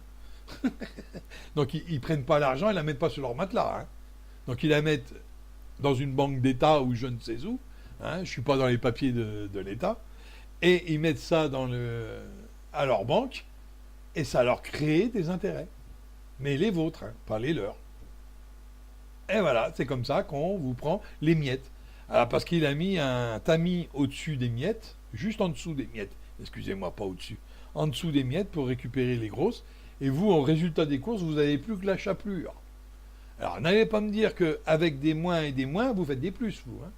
A: Donc, ils prennent pas l'argent et la mettent pas sur leur matelas. Hein. Donc, ils la mettent dans une banque d'État ou je ne sais où. Hein. Je ne suis pas dans les papiers de l'État. Et ils mettent ça à leur banque et ça leur crée des intérêts. Mais les vôtres, hein, pas les leurs. Et voilà, c'est comme ça qu'on vous prend les miettes. Alors, parce qu'il a mis un tamis au-dessus des miettes, juste en dessous des miettes. Excusez-moi, pas au-dessus. En dessous des miettes pour récupérer les grosses. Et vous, au résultat des courses, vous n'avez plus que la chapelure. Alors, n'allez pas me dire qu'avec des moins et des moins, vous faites des plus, vous. Hein.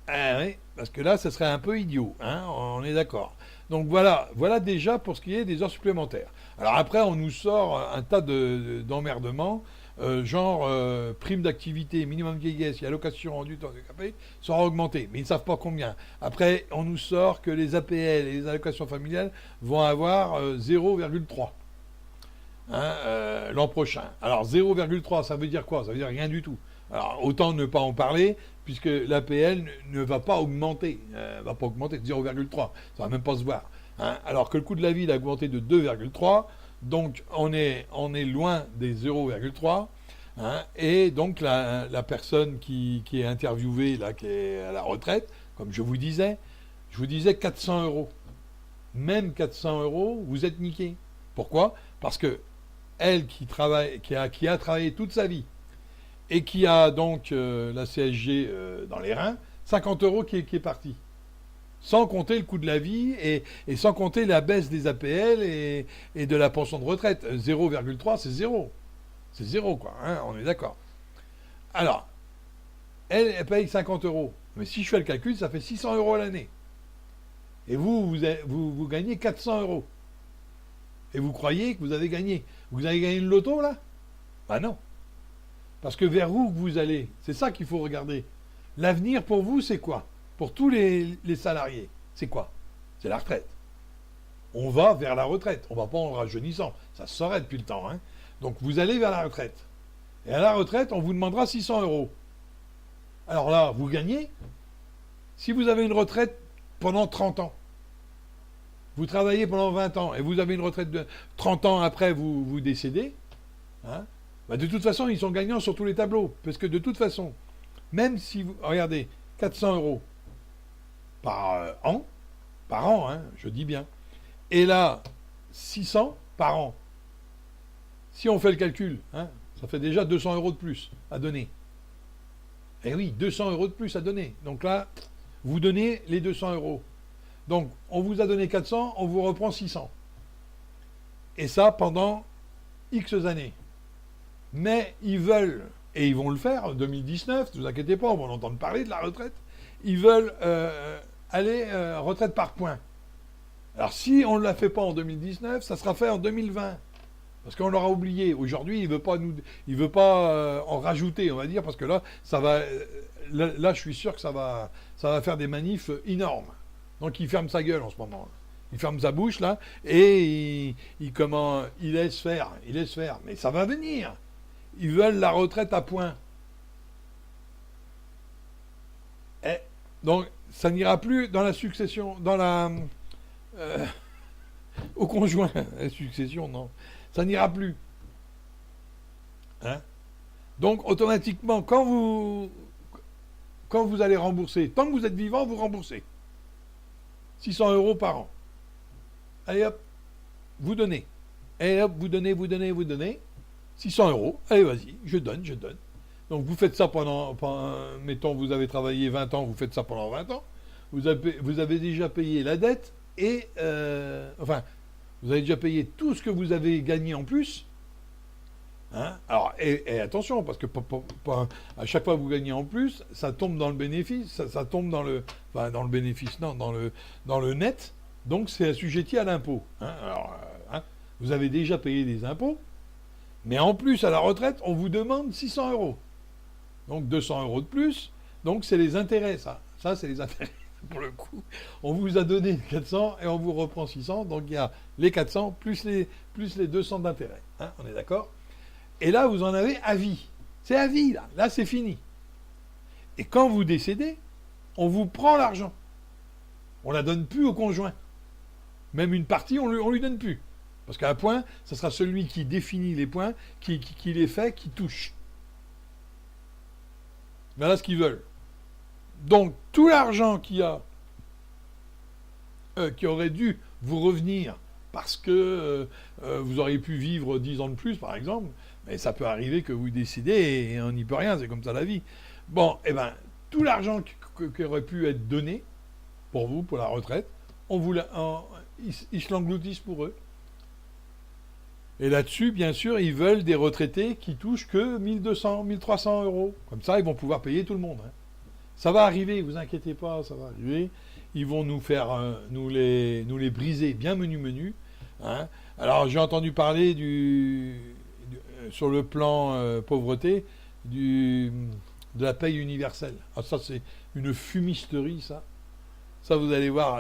A: Ah oui, parce que là, ça serait un peu idiot. Hein, on est d'accord. Donc voilà déjà pour ce qui est des heures supplémentaires. Alors après, on nous sort un tas d'emmerdements, genre prime d'activité, minimum vieillesse et allocation rendue handicapé sera augmentée, mais ils ne savent pas combien. Après, on nous sort que les APL et les allocations familiales vont avoir 0,3 l'an prochain. Alors 0,3, ça veut dire quoi? Ça veut dire rien du tout. Alors autant ne pas en parler, puisque l'APL ne va pas augmenter. Va pas augmenter de 0,3. Ça va même pas se voir. Hein. Alors que le coût de la vie il a augmenté de 2,3. Donc on est loin des 0,3. Hein. Et donc la personne qui est interviewée, là, qui est à la retraite, comme je vous disais 400 euros. Même 400 euros, vous êtes niqué. Pourquoi? Parce que elle qui a travaillé toute sa vie, et qui a donc la CSG dans les reins, 50 euros qui est parti. Sans compter le coût de la vie et sans compter la baisse des APL et de la pension de retraite. 0,3, c'est zéro. C'est zéro, quoi. Hein, on est d'accord. Alors, elle paye 50 euros. Mais si je fais le calcul, ça fait 600 euros à l'année. Et vous gagnez 400 euros. Et vous croyez que vous avez gagné. Vous avez gagné le loto, là? Ben non. Parce que vers où vous allez, c'est ça qu'il faut regarder. L'avenir pour vous, c'est quoi? Pour tous les salariés, c'est quoi? C'est la retraite. On va vers la retraite. On ne va pas en rajeunissant. Ça se saurait depuis le temps. Hein. Donc vous allez vers la retraite. Et à la retraite, on vous demandera 600 euros. Alors là, vous gagnez. Si vous avez une retraite pendant 30 ans, vous travaillez pendant 20 ans, et vous avez une retraite de 30 ans après, vous décédez, hein, bah de toute façon, ils sont gagnants sur tous les tableaux. Parce que de toute façon, même si vous... Regardez, 400 euros par an, hein, je dis bien. Et là, 600 par an. Si on fait le calcul, hein, ça fait déjà 200 euros de plus à donner. Eh oui, 200 euros de plus à donner. Donc là, vous donnez les 200 euros. Donc, on vous a donné 400, on vous reprend 600. Et ça pendant X années. Mais ils veulent, et ils vont le faire en 2019, ne vous inquiétez pas, on va en entendre parler de la retraite, ils veulent aller retraite par points. Alors si on ne la fait pas en 2019, ça sera fait en 2020. Parce qu'on l'aura oublié. Aujourd'hui, il ne veut pas en rajouter, on va dire, parce que là, là, je suis sûr que ça va faire des manifs énormes. Donc il ferme sa gueule en ce moment. Il ferme sa bouche, là, et il laisse faire, mais ça va venir. Ils veulent la retraite à point. Et donc, ça n'ira plus dans la succession, euh, au conjoint. La succession, non. Ça n'ira plus. Hein? Donc, automatiquement, quand vous allez rembourser, tant que vous êtes vivant, vous remboursez. 600 € par an. Allez hop, vous donnez. Allez hop, vous donnez. 600 €. Allez, vas-y, je donne. Donc, vous faites ça pendant mettons, vous avez travaillé 20 ans, vous faites ça pendant 20 ans. Vous avez déjà payé la dette et... vous avez déjà payé tout ce que vous avez gagné en plus. Hein? Alors, et attention, parce que à chaque fois que vous gagnez en plus, ça tombe dans le bénéfice, ça tombe dans le... Enfin, dans le bénéfice, non, dans le net. Donc, c'est assujetti à l'impôt. Hein? Alors, vous avez déjà payé des impôts, mais en plus, à la retraite, on vous demande 600 €. Donc, 200 € de plus. Donc, c'est les intérêts, ça. Ça, c'est les intérêts, pour le coup. On vous a donné 400 et on vous reprend 600. Donc, il y a les 400 plus les 200 d'intérêts. Hein? On est d'accord ? Et là, vous en avez à vie. C'est à vie, là. Là, c'est fini. Et quand vous décédez, on vous prend l'argent. On ne la donne plus au conjoint. Même une partie, on lui donne plus. Parce qu'à un point, ce sera celui qui définit les points, qui les fait, qui touche. Voilà ce qu'ils veulent. Donc, tout l'argent qui aurait dû vous revenir parce que vous auriez pu vivre 10 ans de plus, par exemple, mais ça peut arriver que vous décidez et on n'y peut rien, c'est comme ça la vie. Bon, eh ben, tout l'argent qui aurait pu être donné pour vous, pour la retraite, ils se l'engloutissent pour eux. Et là-dessus, bien sûr, ils veulent des retraités qui touchent que 1200, 1300 €. Comme ça, ils vont pouvoir payer tout le monde. Hein. Ça va arriver, vous inquiétez pas, ça va arriver. Ils vont nous faire, nous les briser bien menu. Hein. Alors, j'ai entendu parler sur le plan pauvreté, de la paye universelle. Alors ça, c'est une fumisterie, ça. Ça, vous allez voir,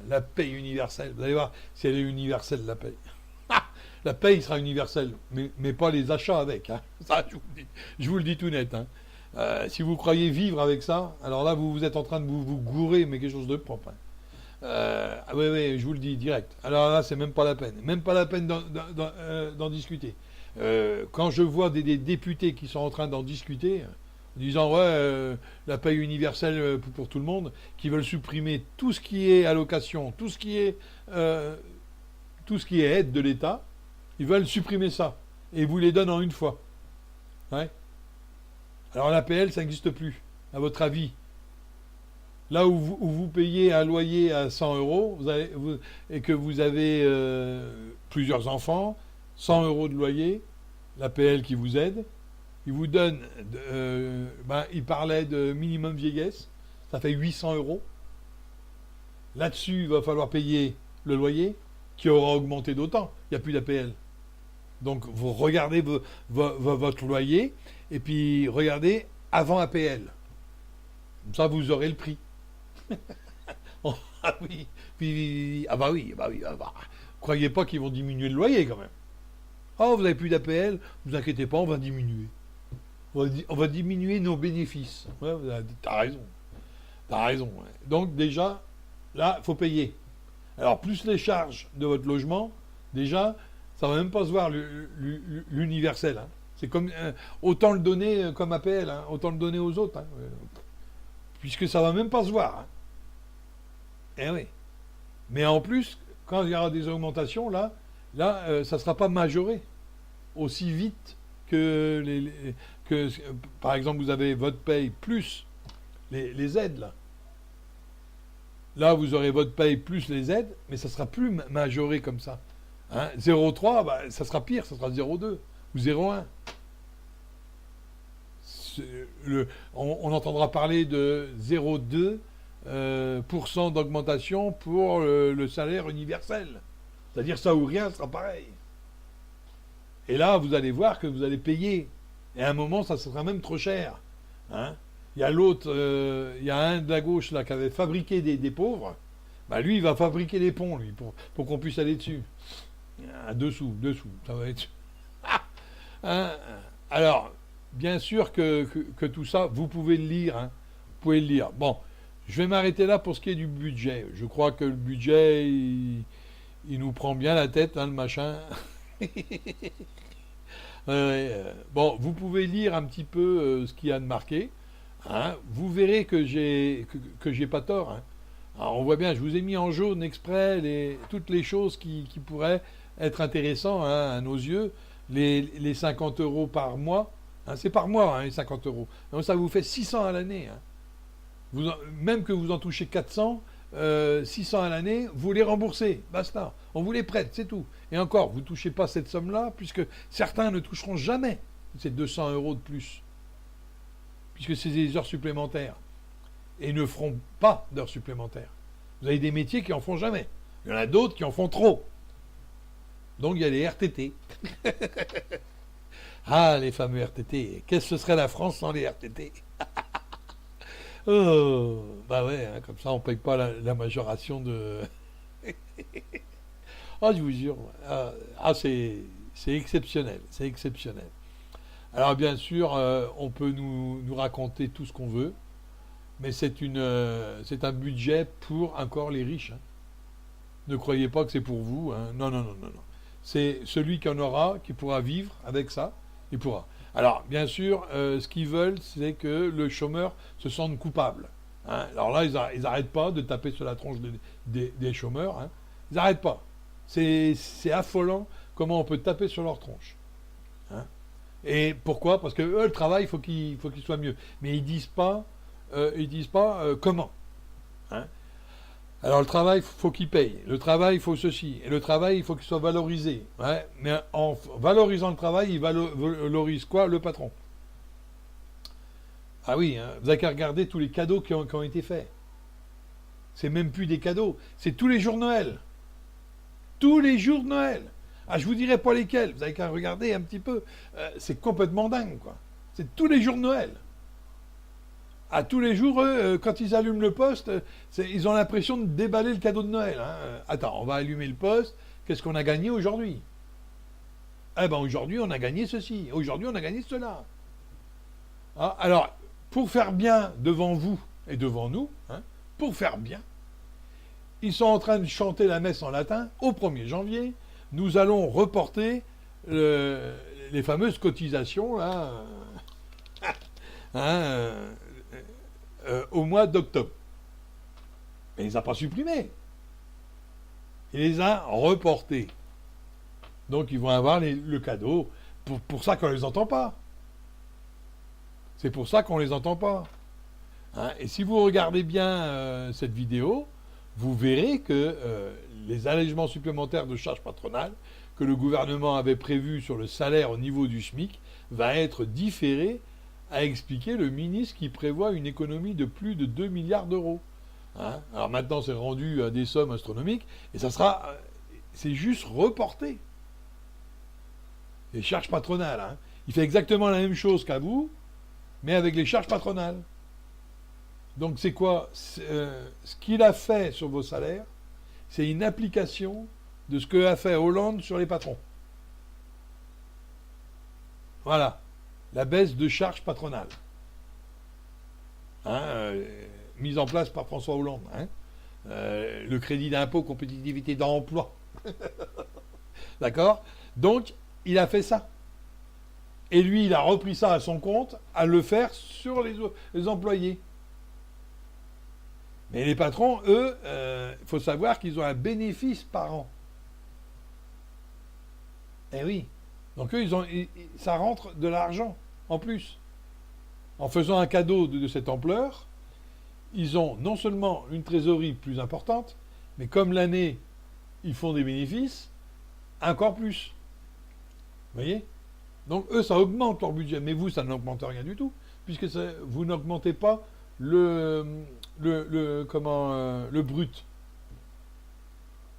A: la paye universelle. Vous allez voir si elle est universelle, la paye. La paye sera universelle, mais pas les achats avec. Hein. Ça, je vous le dis tout net. Hein. Si vous croyez vivre avec ça, alors là, vous êtes en train de vous gourer, mais quelque chose de propre. Hein. Oui, je vous le dis direct. Alors là, c'est même pas la peine. Même pas la peine d'en discuter. Quand je vois des députés qui sont en train d'en discuter, en disant la paye universelle pour tout le monde, qui veulent supprimer tout ce qui est allocation, tout ce qui est aide de l'État, ils veulent supprimer ça. Et ils vous les donnent en une fois. Ouais. Alors l'APL, ça n'existe plus, à votre avis. Là où vous payez un loyer à 100 €, et que vous avez plusieurs enfants, 100 € de loyer, l'APL qui vous aide, il vous donne, il parlait de minimum vieillesse, ça fait 800 €. Là-dessus, il va falloir payer le loyer, qui aura augmenté d'autant. Il n'y a plus d'APL. Donc, vous regardez votre loyer, et puis regardez avant APL. Comme ça, vous aurez le prix. Ah oui. Croyez pas qu'ils vont diminuer le loyer, quand même. Oh, vous n'avez plus d'APL, ne vous inquiétez pas, on va diminuer. On va diminuer nos bénéfices. Ouais, t'as raison. Ouais. Donc, déjà, là, il faut payer. Alors, plus les charges de votre logement, déjà, ça va même pas se voir l'universel. Hein. C'est comme autant le donner comme APL, hein, autant le donner aux autres, hein, puisque ça va même pas se voir. Hein. Eh oui. Mais en plus, quand il y aura des augmentations, là, ça sera pas majoré aussi vite que par exemple, vous avez votre paye plus les aides, là. Là, vous aurez votre paye plus les aides, mais ça sera plus majoré comme ça. Hein, 0,3, ça sera pire, ça sera 0,2 ou 0,1. On entendra parler de 0,2% d'augmentation pour le salaire universel. C'est-à-dire ça ou rien sera pareil. Et là, vous allez voir que vous allez payer. Et à un moment, ça sera même trop cher. Hein. Il y a l'autre, il y a un de la gauche là qui avait fabriqué des pauvres. Bah lui, il va fabriquer les ponts, lui, pour qu'on puisse aller dessus. À dessous, ça va être... Hein. Alors, bien sûr que tout ça, vous pouvez le lire. Hein. Vous pouvez le lire. Bon, je vais m'arrêter là pour ce qui est du budget. Je crois que le budget, il nous prend bien la tête, hein, le machin. Bon, vous pouvez lire un petit peu ce qu'il y a de marqué. Hein. Vous verrez que j'ai pas tort. Hein. Alors, on voit bien, je vous ai mis en jaune exprès toutes les choses qui pourraient être intéressantes, hein, à nos yeux. Les 50 euros par mois, hein, c'est par mois, hein, les 50 euros. Donc ça vous fait 600 à l'année. Hein. Même que vous en touchez 400, 600 à l'année, vous les remboursez, basta. On vous les prête, c'est tout. Et encore, vous ne touchez pas cette somme-là, puisque certains ne toucheront jamais ces 200 euros de plus, puisque c'est des heures supplémentaires, et ne feront pas d'heures supplémentaires. Vous avez des métiers qui en font jamais. Il y en a d'autres qui en font trop. Donc il y a les RTT. Ah, les fameux RTT. Qu'est-ce que ce serait la France sans les RTT? Oh, bah ouais, hein, comme ça on paye pas la majoration de... Ah, je vous jure. C'est exceptionnel. C'est exceptionnel. Alors bien sûr, on peut nous raconter tout ce qu'on veut, mais c'est un budget pour encore les riches. Hein. Ne croyez pas que c'est pour vous. Hein. Non, non, non, non, non. C'est celui qui en aura, qui pourra vivre avec ça, il pourra. Alors, bien sûr, ce qu'ils veulent, c'est que le chômeur se sente coupable. Hein. Alors là, ils n'arrêtent pas de taper sur la tronche des chômeurs. Hein. Ils n'arrêtent pas. C'est affolant comment on peut taper sur leur tronche. Hein. Et pourquoi? Parce que eux, le travail, il faut qu'il soit mieux. Mais ils disent pas comment. Hein. Alors le travail, il faut qu'il paye. Le travail, il faut ceci. Et le travail, il faut qu'il soit valorisé. Ouais. Mais en valorisant le travail, il valorise quoi? Le patron. Ah oui, hein, vous n'avez qu'à regarder tous les cadeaux qui ont été faits. C'est même plus des cadeaux. C'est tous les jours Noël. Tous les jours Noël. Ah, je vous dirai pas lesquels. Vous avez qu'à regarder un petit peu. C'est complètement dingue, quoi. C'est tous les jours Noël. À tous les jours, eux, quand ils allument le poste, ils ont l'impression de déballer le cadeau de Noël. Hein. Attends, on va allumer le poste. Qu'est-ce qu'on a gagné aujourd'hui? Eh ben aujourd'hui, on a gagné ceci. Aujourd'hui, on a gagné cela. Ah, alors, pour faire bien devant vous et devant nous, hein, pour faire bien, ils sont en train de chanter la messe en latin. Au 1er janvier, nous allons reporter les fameuses cotisations là, hein, au mois d'octobre. Mais il les a pas supprimés. Il les a reportés. Donc ils vont avoir le cadeau. Pour ça qu'on ne les entend pas. C'est pour ça qu'on ne les entend pas. Hein, et si vous regardez bien cette vidéo, vous verrez que les allègements supplémentaires de charges patronales que le gouvernement avait prévus sur le salaire au niveau du SMIC va être différé, a expliqué le ministre qui prévoit une économie de plus de 2 milliards d'euros. Hein. Alors maintenant, c'est rendu à des sommes astronomiques, et ça sera... c'est juste reporté. Les charges patronales. Hein. Il fait exactement la même chose qu'à vous, mais avec les charges patronales. Donc c'est quoi? Ce qu'il a fait sur vos salaires, c'est une application de ce que a fait Hollande sur les patrons. Voilà. La baisse de charges patronales. Hein, mise en place par François Hollande. Hein. Le crédit d'impôt, compétitivité d'emploi. D'accord? Donc, il a fait ça. Et lui, il a repris ça à son compte, à le faire sur les employés. Mais les patrons, eux, il faut savoir qu'ils ont un bénéfice par an. Eh oui. Donc eux, ça rentre de l'argent en plus. En faisant un cadeau de cette ampleur, ils ont non seulement une trésorerie plus importante, mais comme l'année, ils font des bénéfices, encore plus. Vous voyez? Donc eux, ça augmente leur budget. Mais vous, ça n'augmente rien du tout, puisque vous n'augmentez pas le brut.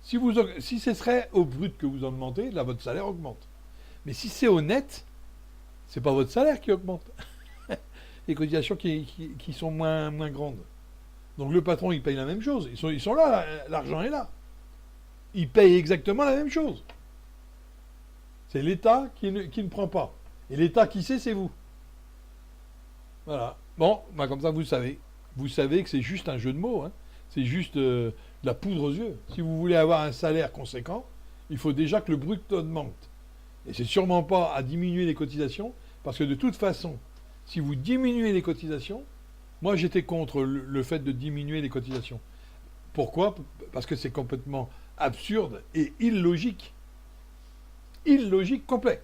A: Si ce serait au brut que vous augmentez, là, votre salaire augmente. Mais si c'est au net, c'est pas votre salaire qui augmente. Les cotisations qui sont moins grandes. Donc le patron, il paye la même chose. Ils sont là, l'argent est là. Ils payent exactement la même chose. C'est l'État qui ne prend pas. Et l'État qui sait, c'est vous. Voilà. Bon, bah comme ça, vous savez. Vous savez que c'est juste un jeu de mots. Hein. C'est juste de la poudre aux yeux. Si vous voulez avoir un salaire conséquent, il faut déjà que le brut augmente. Et c'est sûrement pas à diminuer les cotisations, parce que de toute façon, si vous diminuez les cotisations, moi j'étais contre le fait de diminuer les cotisations. Pourquoi ? Parce que c'est complètement absurde et illogique. Illogique complet.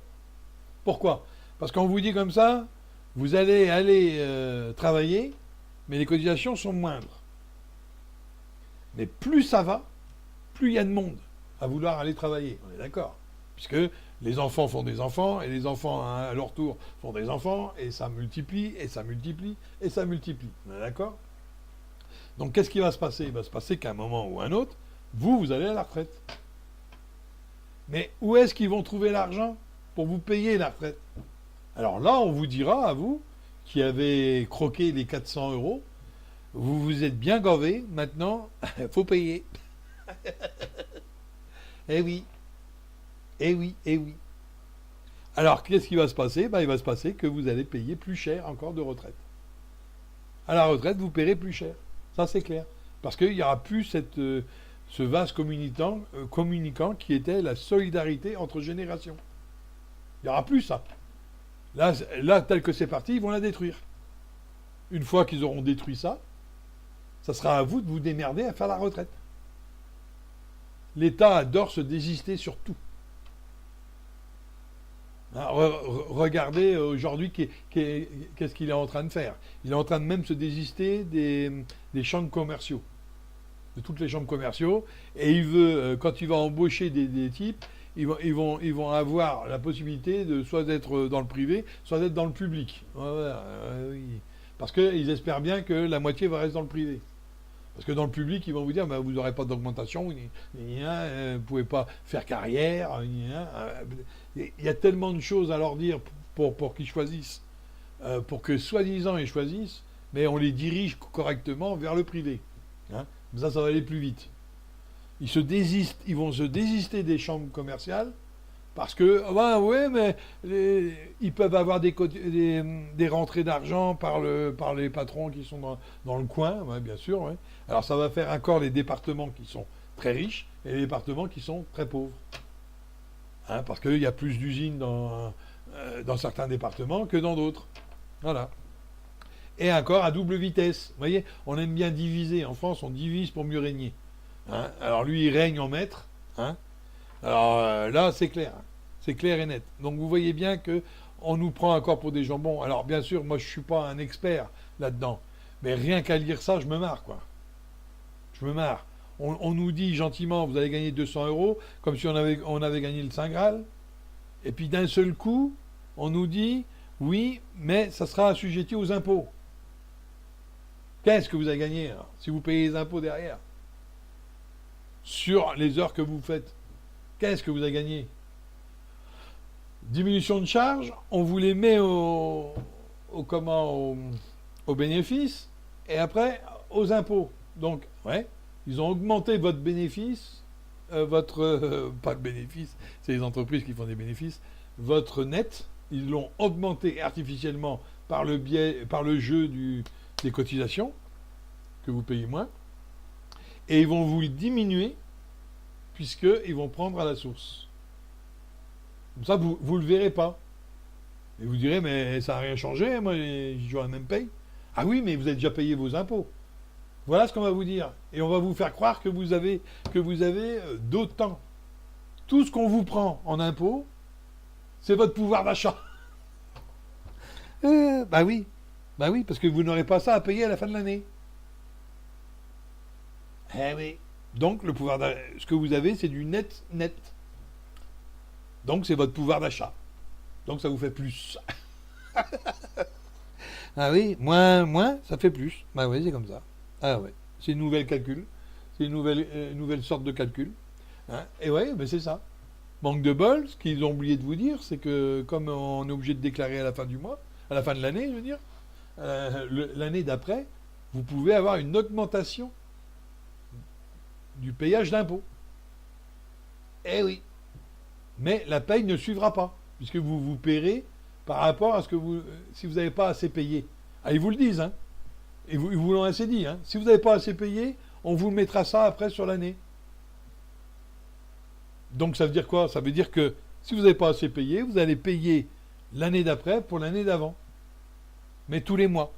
A: Pourquoi ? Parce qu'on vous dit comme ça, vous allez aller travailler, mais les cotisations sont moindres. Mais plus ça va, plus il y a de monde à vouloir aller travailler. On est d'accord ? Puisque les enfants font des enfants, et les enfants, à leur tour, font des enfants, et ça multiplie, et ça multiplie, et ça multiplie. On est d'accord ? Donc qu'est-ce qui va se passer ? Il va se passer qu'à un moment ou un autre, vous allez à la retraite. Mais où est-ce qu'ils vont trouver l'argent pour vous payer la retraite ? Alors là, on vous dira, à vous, qui avez croqué les 400 €, vous vous êtes bien gavé, maintenant, il faut payer. Eh oui. Eh oui, eh oui. Alors, qu'est-ce qui va se passer ? Il va se passer que vous allez payer plus cher encore de retraite. À la retraite, vous paierez plus cher. Ça, c'est clair. Parce qu'il n'y aura plus ce vase communicant qui était la solidarité entre générations. Il n'y aura plus ça. Là, tel que c'est parti, ils vont la détruire. Une fois qu'ils auront détruit ça, ça sera à vous de vous démerder à faire la retraite. L'État adore se désister sur tout. Regardez aujourd'hui qu'est-ce qu'il est en train de faire. Il est en train de même se désister des chambres commerciaux, de toutes les chambres commerciaux, et il veut, quand il va embaucher des types, ils vont avoir la possibilité de soit d'être dans le privé, soit d'être dans le public. Oui. Parce qu'ils espèrent bien que la moitié va rester dans le privé. Parce que dans le public, ils vont vous dire, vous n'aurez pas d'augmentation, vous ne pouvez pas faire carrière. Il y a tellement de choses à leur dire pour qu'ils choisissent, pour que soi-disant ils choisissent, mais on les dirige correctement vers le privé. Hein. Ça va aller plus vite. Ils vont se désister des chambres commerciales parce que, mais ils peuvent avoir des rentrées d'argent par les patrons qui sont dans le coin, bien sûr. Ouais. Alors ça va faire encore les départements qui sont très riches et les départements qui sont très pauvres. Hein, parce qu'il y a plus d'usines dans certains départements que dans d'autres. Voilà. Et encore à double vitesse. Vous voyez, on aime bien diviser. En France, on divise pour mieux régner. Hein. Alors lui, il règne en maître. Hein. Alors là, c'est clair. C'est clair et net. Donc vous voyez bien que on nous prend encore pour des jambons. Alors bien sûr, moi je suis pas un expert là-dedans. Mais rien qu'à lire ça, je me marre, quoi. Je me marre. On nous dit gentiment, vous allez gagner 200 €, comme si on avait gagné le Saint Graal. Et puis d'un seul coup, on nous dit, oui, mais ça sera assujetti aux impôts. Qu'est-ce que vous avez gagné, alors, si vous payez les impôts derrière ? Sur les heures que vous faites. Qu'est-ce que vous avez gagné ? Diminution de charges, on vous les met au bénéfice, et après, aux impôts. Donc, ouais. Ils ont augmenté votre bénéfice, pas le bénéfice, c'est les entreprises qui font des bénéfices, votre net, ils l'ont augmenté artificiellement par le jeu des cotisations, que vous payez moins, et ils vont vous le diminuer, puisqu'ils vont prendre à la source. Comme ça, vous ne le verrez pas. Et vous direz, mais ça n'a rien changé, moi j'aurai la même paye. Ah oui, mais vous avez déjà payé vos impôts. Voilà ce qu'on va vous dire. Et on va vous faire croire que vous avez d'autant. Tout ce qu'on vous prend en impôts, c'est votre pouvoir d'achat. Oui, parce que vous n'aurez pas ça à payer à la fin de l'année. Eh oui. Donc, ce que vous avez, c'est du net. Donc, c'est votre pouvoir d'achat. Donc, ça vous fait plus. Ah oui, moins, ça fait plus. Bah oui, c'est comme ça. Ah ouais, c'est une nouvelle calcul. C'est une nouvelle sorte de calcul. Hein. Et ouais, mais c'est ça. Manque de bol, ce qu'ils ont oublié de vous dire, c'est que comme on est obligé de déclarer à la fin du mois, à la fin de l'année, je veux dire, l'année d'après, vous pouvez avoir une augmentation du payage d'impôts. Eh oui. Mais la paye ne suivra pas, puisque vous paierez par rapport à ce que si vous n'avez pas assez payé. Ah, ils vous le disent, hein. Ils vous l'ont assez dit, hein. Si vous n'avez pas assez payé, on vous mettra ça après sur l'année. Donc ça veut dire quoi? Ça veut dire que si vous n'avez pas assez payé, vous allez payer l'année d'après pour l'année d'avant. Mais tous les mois.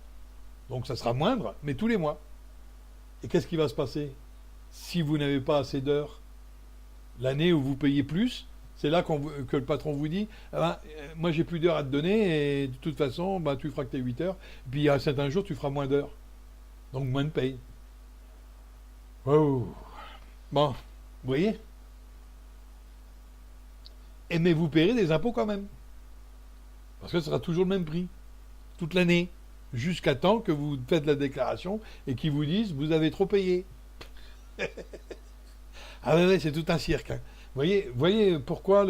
A: Donc ça sera moindre, mais tous les mois. Et qu'est-ce qui va se passer si vous n'avez pas assez d'heures? L'année où vous payez plus, c'est là que le patron vous dit ah ben, moi j'ai plus d'heures à te donner et de toute façon ben, tu feras que tes 8 heures. Et puis à certains jours tu feras moins d'heures. Donc moins de paye. Oh. Bon, vous voyez? Mais vous paierez des impôts quand même. Parce que ce sera toujours le même prix. Toute l'année. Jusqu'à temps que vous faites la déclaration et qu'ils vous disent vous avez trop payé. Ah ouais, c'est tout un cirque. Hein. Voyez pourquoi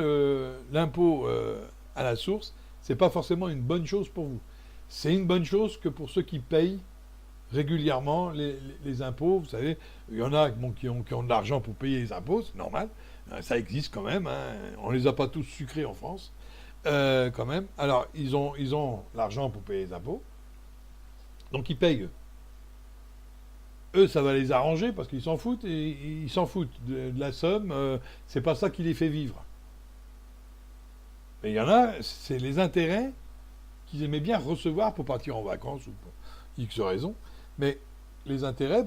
A: l'impôt à la source, c'est pas forcément une bonne chose pour vous. C'est une bonne chose que pour ceux qui payent régulièrement les impôts. Vous savez, il y en a bon, qui ont de l'argent pour payer les impôts, c'est normal. Ça existe quand même. Hein. On les a pas tous sucrés en France. Quand même. Alors, ils ont l'argent pour payer les impôts. Donc, ils payent. Eux, ça va les arranger parce qu'ils s'en foutent. Et ils s'en foutent de la somme. C'est pas ça qui les fait vivre. Mais il y en a, c'est les intérêts qu'ils aimaient bien recevoir pour partir en vacances ou pour X raisons. Mais les intérêts,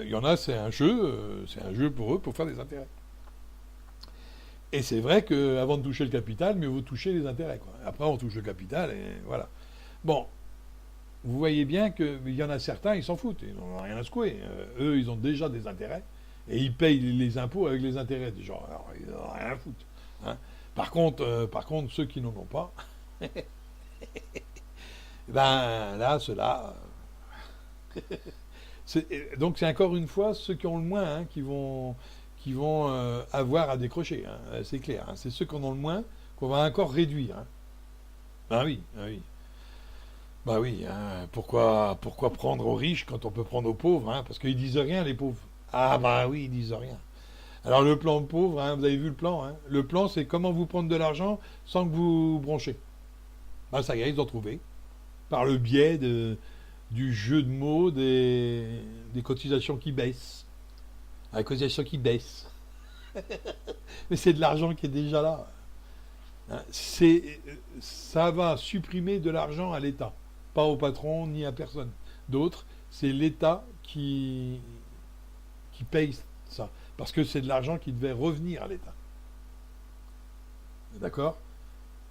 A: il y en a, c'est un jeu pour eux pour faire des intérêts. Et c'est vrai qu'avant de toucher le capital, mieux vaut toucher les intérêts. Quoi. Après, on touche le capital et voilà. Bon, vous voyez bien qu'il y en a certains, ils s'en foutent. Ils n'en ont rien à secouer. Eux, ils ont déjà des intérêts et ils payent les impôts avec les intérêts des gens. Alors, ils n'en ont rien à foutre. Hein. Par contre, ceux qui n'en ont pas, ben là, ceux-là... donc c'est encore une fois ceux qui ont le moins hein, qui vont avoir à décrocher, hein, c'est clair. Hein. C'est ceux qui en ont le moins qu'on va encore réduire. Hein. Ben oui, ben oui. Ben oui, hein. Pourquoi prendre aux riches quand on peut prendre aux pauvres hein, parce qu'ils disent rien, les pauvres. Ah ben oui, ils disent rien. Alors le plan pauvre, hein, vous avez vu le plan. Hein. Le plan, c'est comment vous prendre de l'argent sans que vous bronchez. Ben ça y est, ils ont trouvé. Par le biais du jeu de mots des cotisations qui baissent. La cotisation qui baisse. Mais c'est de l'argent qui est déjà là. Hein, ça va supprimer de l'argent à l'État. Pas au patron ni à personne d'autre. C'est l'État qui paye ça. Parce que c'est de l'argent qui devait revenir à l'État. D'accord?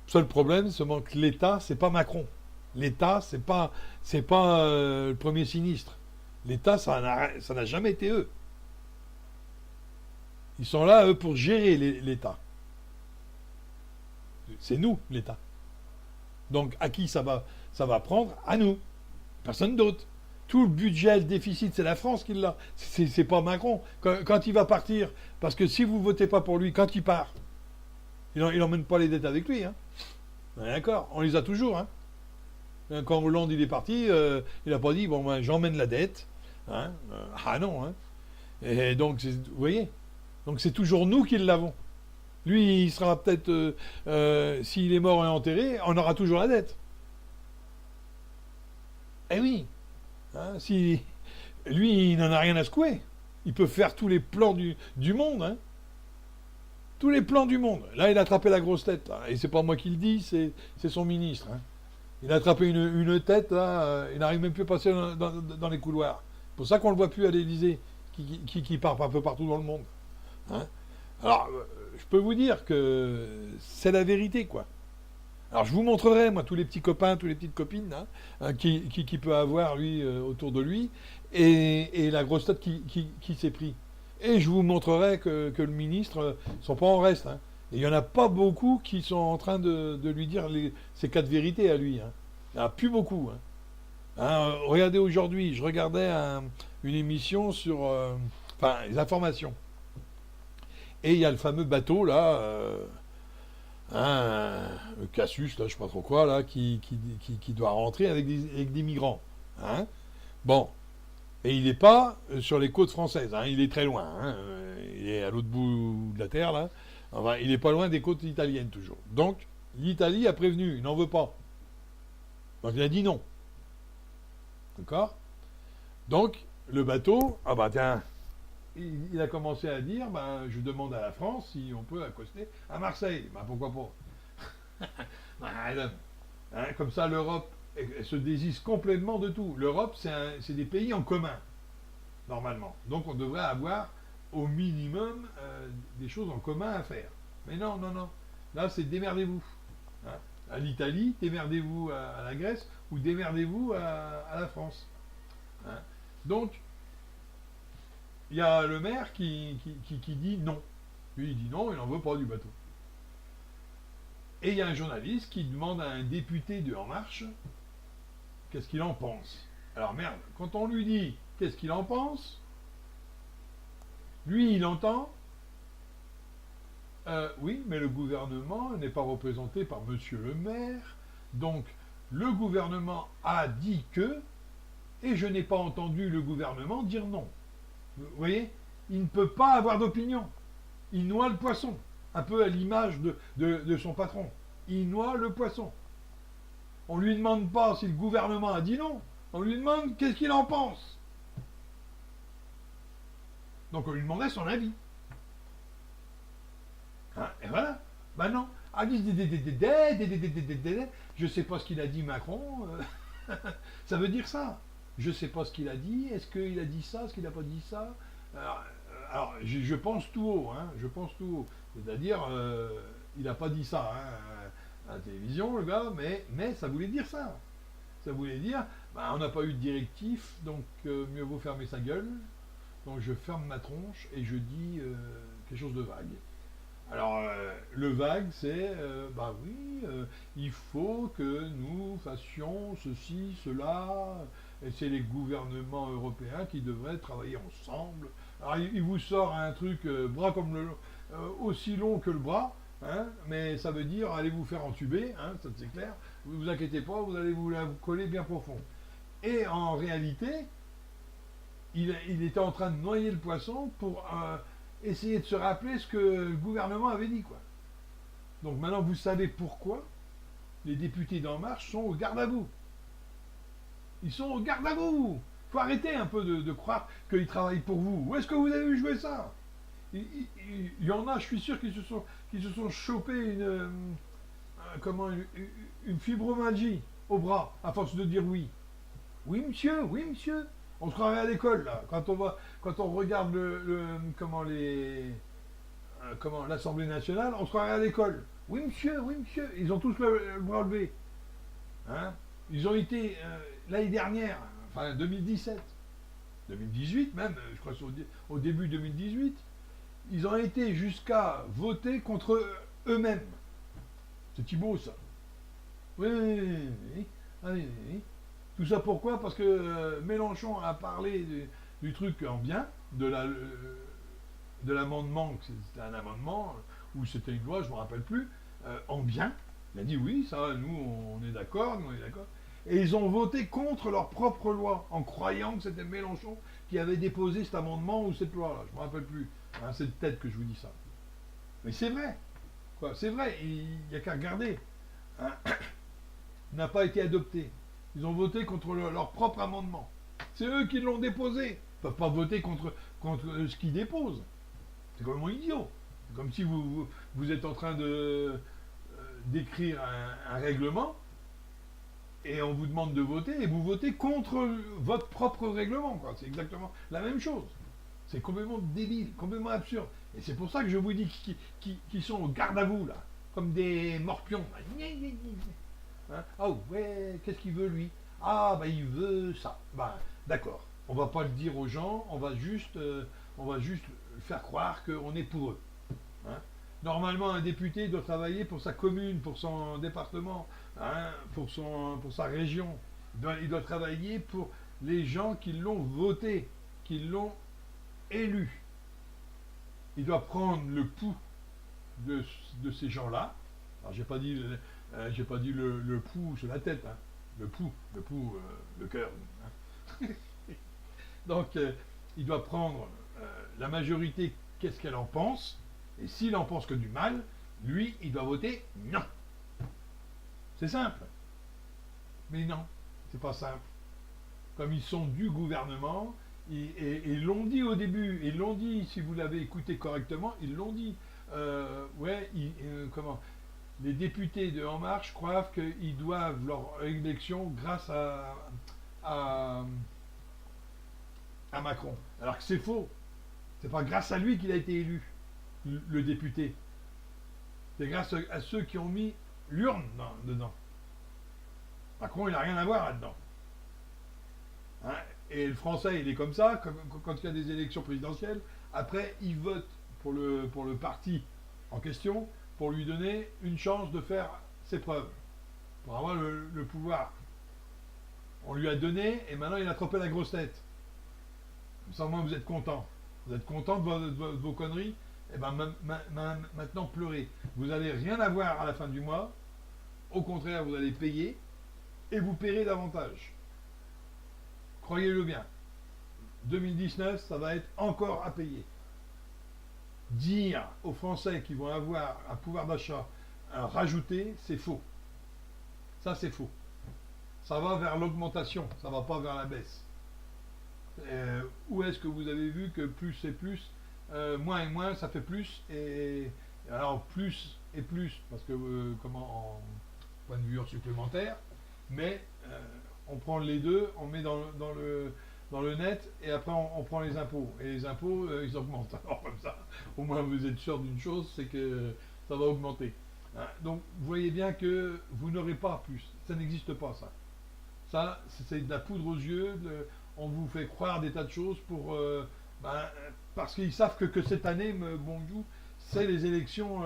A: Le seul problème, c'est que l'État, c'est pas Macron. L'État, c'est pas le premier sinistre. L'État, ça n'a jamais été eux. Ils sont là, eux, pour gérer l'État. C'est nous, l'État. Donc, à qui ça va prendre? À nous. Personne d'autre. Tout le budget, le déficit, c'est la France qui l'a. C'est pas Macron. Quand il va partir, parce que si vous votez pas pour lui, quand il part, il n'emmène pas les dettes avec lui. Hein. D'accord, on les a toujours. Hein. Quand Hollande il est parti, il n'a pas dit bon ben, j'emmène la dette. Hein. Ah non. Hein. Et donc, vous voyez, donc c'est toujours nous qui l'avons. Lui, il sera peut-être, s'il est mort et enterré, on aura toujours la dette. Eh oui. Hein, lui, il n'en a rien à secouer. Il peut faire tous les plans du monde. Hein. Tous les plans du monde. Là, il a attrapé la grosse tête. Là. Et c'est pas moi qui le dis, c'est son ministre. Hein. Il a attrapé une tête, là, il n'arrive même plus à passer dans les couloirs. C'est pour ça qu'on ne le voit plus à l'Élysée, qui part un peu partout dans le monde. Hein. Alors, je peux vous dire que c'est la vérité, quoi. Alors, je vous montrerai, moi, tous les petits copains, toutes les petites copines hein, qui peut avoir, lui, autour de lui, et la grosse tête qui s'est pris. Et je vous montrerai que le ministre ne sont pas en reste. Hein. Et il n'y en a pas beaucoup qui sont en train de lui dire ces quatre vérités à lui. Hein. Il n'y en a plus beaucoup. Hein. Regardez aujourd'hui, je regardais une émission sur les informations. Et il y a le fameux bateau, là, le Casus, là, je ne sais pas trop quoi, là, qui doit rentrer avec des migrants. Hein. Bon. Et il n'est pas sur les côtes françaises, hein, il est très loin, hein, il est à l'autre bout de la terre, là. Enfin, il n'est pas loin des côtes italiennes, toujours. Donc, l'Italie a prévenu, il n'en veut pas. Donc, il a dit non. D'accord? Donc, le bateau, ah bah tiens, il a commencé à dire, ben, je demande à la France si on peut accoster à Marseille. Ben, pourquoi pas? Hein, comme ça, l'Europe elle se désiste complètement de tout. L'Europe, c'est des pays en commun, normalement. Donc, on devrait avoir au minimum des choses en commun à faire. Mais non, non, non. Là, c'est démerdez-vous. Hein. À l'Italie, démerdez-vous à la Grèce ou démerdez-vous à la France. Hein. Donc, il y a le maire qui dit non. Lui, il dit non, il n'en veut pas du bateau. Et il y a un journaliste qui demande à un député de En Marche qu'est-ce qu'il en pense. Alors merde, quand on lui dit qu'est-ce qu'il en pense, lui, il entend oui, mais le gouvernement n'est pas représenté par monsieur le maire, donc le gouvernement a dit que, et je n'ai pas entendu le gouvernement dire non. Vous voyez, il ne peut pas avoir d'opinion. Il noie le poisson, un peu à l'image de son patron. Il noie le poisson. On ne lui demande pas si le gouvernement a dit non, on lui demande qu'est-ce qu'il en pense. Donc on lui demandait son avis. Hein, et voilà. Ben non. Je sais pas ce qu'il a dit Macron. Ça veut dire ça. Je sais pas ce qu'il a dit. Est-ce qu'il a dit ça? Est-ce qu'il n'a pas dit ça? Alors, je pense tout haut. Hein, je pense tout haut. C'est-à-dire, il n'a pas dit ça à la télévision, le gars, mais ça voulait dire ça. Ça voulait dire, on n'a pas eu de directif, donc mieux vaut fermer sa gueule. Donc je ferme ma tronche et je dis quelque chose de vague. Alors, le vague, c'est, oui, il faut que nous fassions ceci, cela, et c'est les gouvernements européens qui devraient travailler ensemble. Alors, il vous sort un truc, bras comme aussi long que le bras, hein, mais ça veut dire, allez vous faire entuber, hein, ça c'est clair, vous inquiétez pas, vous allez vous la coller bien profond. Et en réalité, il était en train de noyer le poisson pour essayer de se rappeler ce que le gouvernement avait dit, quoi. Donc maintenant, vous savez pourquoi les députés d'En Marche sont au garde à vous. Ils sont au garde à vous. Il faut arrêter un peu de croire qu'ils travaillent pour vous. Où est-ce que vous avez vu jouer ça? Il y en a, je suis sûr, qui se sont chopés une fibromyalgie au bras, à force de dire oui. Oui, monsieur, oui, monsieur. On se croirait à l'école, là. Quand on regarde l'Assemblée nationale, on se croirait à l'école. Oui, monsieur, oui, monsieur. Ils ont tous le bras levé. Hein? Ils ont été, l'année dernière, enfin 2017, 2018 même, je crois que c'est au début 2018, ils ont été jusqu'à voter contre eux-mêmes. C'est Thibault, ça. Oui, oui, oui, oui. Ah, oui, oui, oui. Tout ça pourquoi? Parce que Mélenchon a parlé du truc en bien, de l'amendement, c'était un amendement, ou c'était une loi, je ne me rappelle plus, en bien. Il a dit oui, ça, nous, on est d'accord, nous, on est d'accord. Et ils ont voté contre leur propre loi, en croyant que c'était Mélenchon qui avait déposé cet amendement ou cette loi-là. Je ne me rappelle plus. Hein, c'est de tête que je vous dis ça. Mais c'est vrai. Quoi, c'est vrai, il n'y a qu'à regarder. Hein. N'a pas été adopté. Ils ont voté contre leur propre amendement. C'est eux qui l'ont déposé. Ils ne peuvent pas voter contre ce qu'ils déposent. C'est complètement idiot. C'est comme si vous êtes en train d'écrire un règlement et on vous demande de voter et vous votez contre votre propre règlement. C'est exactement la même chose. C'est complètement débile, complètement absurde. Et c'est pour ça que je vous dis qu'ils sont au garde à vous, là, comme des morpions. Hein? Ah ouais, qu'est-ce qu'il veut lui? Ah il veut ça. D'accord. On va pas le dire aux gens, on va juste faire croire qu'on est pour eux. Hein? Normalement, un député doit travailler pour sa commune, pour son département, hein, pour sa région. Il doit travailler pour les gens qui l'ont voté, qui l'ont élu. Il doit prendre le pouls de ces gens-là. Alors j'ai pas dit le pouls sur la tête, hein. Le pouls, le cœur. Hein. Donc, il doit prendre la majorité, qu'est-ce qu'elle en pense, et s'il en pense que du mal, lui, il doit voter non. C'est simple. Mais non, c'est pas simple. Comme ils sont du gouvernement, et ils l'ont dit au début, ils l'ont dit, si vous l'avez écouté correctement, ils l'ont dit. Ouais, comment les députés de En Marche croient qu'ils doivent leur élection grâce à, à Macron. Alors que c'est faux. C'est pas grâce à lui qu'il a été élu, le député. C'est grâce à ceux qui ont mis l'urne dedans. Macron, il n'a rien à voir là-dedans. Hein, et le français, il est comme ça, quand il y a des élections présidentielles, après, il vote pour le parti en question, pour lui donner une chance de faire ses preuves, pour avoir le pouvoir. On lui a donné, et maintenant il a trempé la grosse tête. Comme ça, au moins, vous êtes content. Vous êtes content de vos conneries, et bien maintenant, pleurez. Vous n'allez rien avoir à la fin du mois, au contraire, vous allez payer, et vous paierez davantage. Croyez-le bien. 2019, ça va être encore à payer. Dire aux Français qu'ils vont avoir un pouvoir d'achat rajouté, c'est faux. Ça, c'est faux. Ça va vers l'augmentation, ça ne va pas vers la baisse. Où est-ce que vous avez vu que plus c'est plus, moins et moins, ça fait plus, et alors plus et plus, parce que, comment, en point de vue supplémentaire, mais on prend les deux, on met dans le net, et après on prend les impôts. Et les impôts, ils augmentent. Alors comme ça, au moins vous êtes sûr d'une chose, c'est que ça va augmenter. Hein. Donc vous voyez bien que vous n'aurez pas plus. Ça n'existe pas, ça. Ça, c'est de la poudre aux yeux. On vous fait croire des tas de choses parce qu'ils savent que cette année, bon Dieu, c'est les élections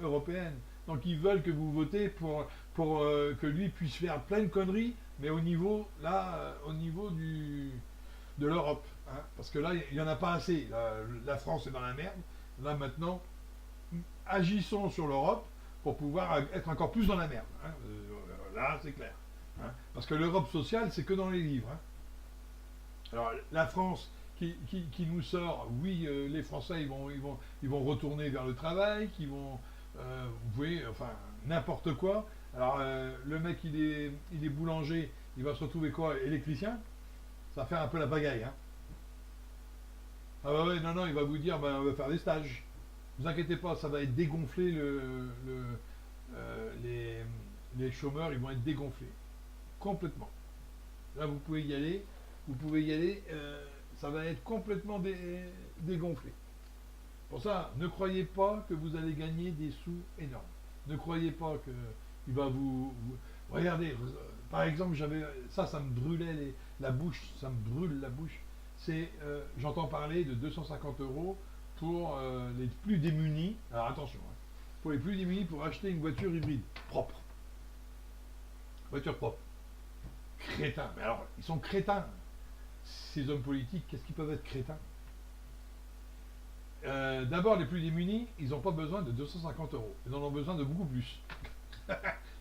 A: européennes. Donc ils veulent que vous votez pour que lui puisse faire plein de conneries, mais au niveau, là, au niveau de l'Europe. Hein, parce que là, il n'y en a pas assez. La France est dans la merde. Là, maintenant, agissons sur l'Europe pour pouvoir être encore plus dans la merde. Hein. Là, c'est clair. Hein. Parce que l'Europe sociale, c'est que dans les livres. Hein. Alors, la France qui nous sort, oui, les Français, ils vont retourner vers le travail, vous voyez, enfin, n'importe quoi. Alors, le mec, il est boulanger, il va se retrouver quoi? Électricien? Ça va faire un peu la pagaille. Hein. Ah bah ouais, non, il va vous dire, ben, on va faire des stages. Ne vous inquiétez pas, ça va être dégonflé, les chômeurs, ils vont être dégonflés. Complètement. Là, vous pouvez y aller, ça va être complètement dégonflé. Pour ça, ne croyez pas que vous allez gagner des sous énormes. Ne croyez pas que il va regardez, par exemple, ça me brûlait la bouche, ça me brûle la bouche. C'est, j'entends parler de 250 euros pour les plus démunis. Alors attention, hein, pour les plus démunis pour acheter une voiture hybride propre. Voiture propre. Crétins. Mais alors, ils sont crétins. Ces hommes politiques, qu'est-ce qu'ils peuvent être crétins? D'abord, les plus démunis, ils n'ont pas besoin de 250 euros. Ils en ont besoin de beaucoup plus.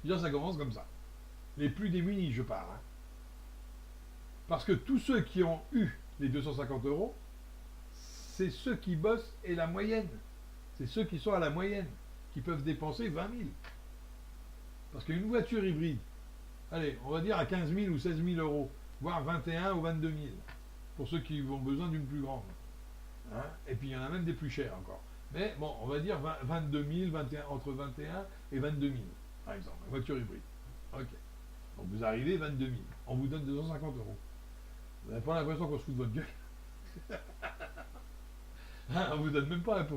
A: Déjà, ça commence comme ça. Les plus démunis, je parle. Hein. Parce que tous ceux qui ont eu les 250 euros, c'est ceux qui bossent et la moyenne. C'est ceux qui sont à la moyenne, qui peuvent dépenser 20 000. Parce qu'une voiture hybride, allez, on va dire à 15 000 ou 16 000 euros, voire 21 ou 22 000, pour ceux qui ont besoin d'une plus grande. Hein, et puis il y en a même des plus chers encore. Mais bon, on va dire 22 000, entre 21 et 22 000, par exemple, une voiture hybride. Ok. Donc vous arrivez 22 000. On vous donne 250 euros. Vous n'avez pas l'impression qu'on se fout de votre gueule. Hein, on vous donne même pas 1%.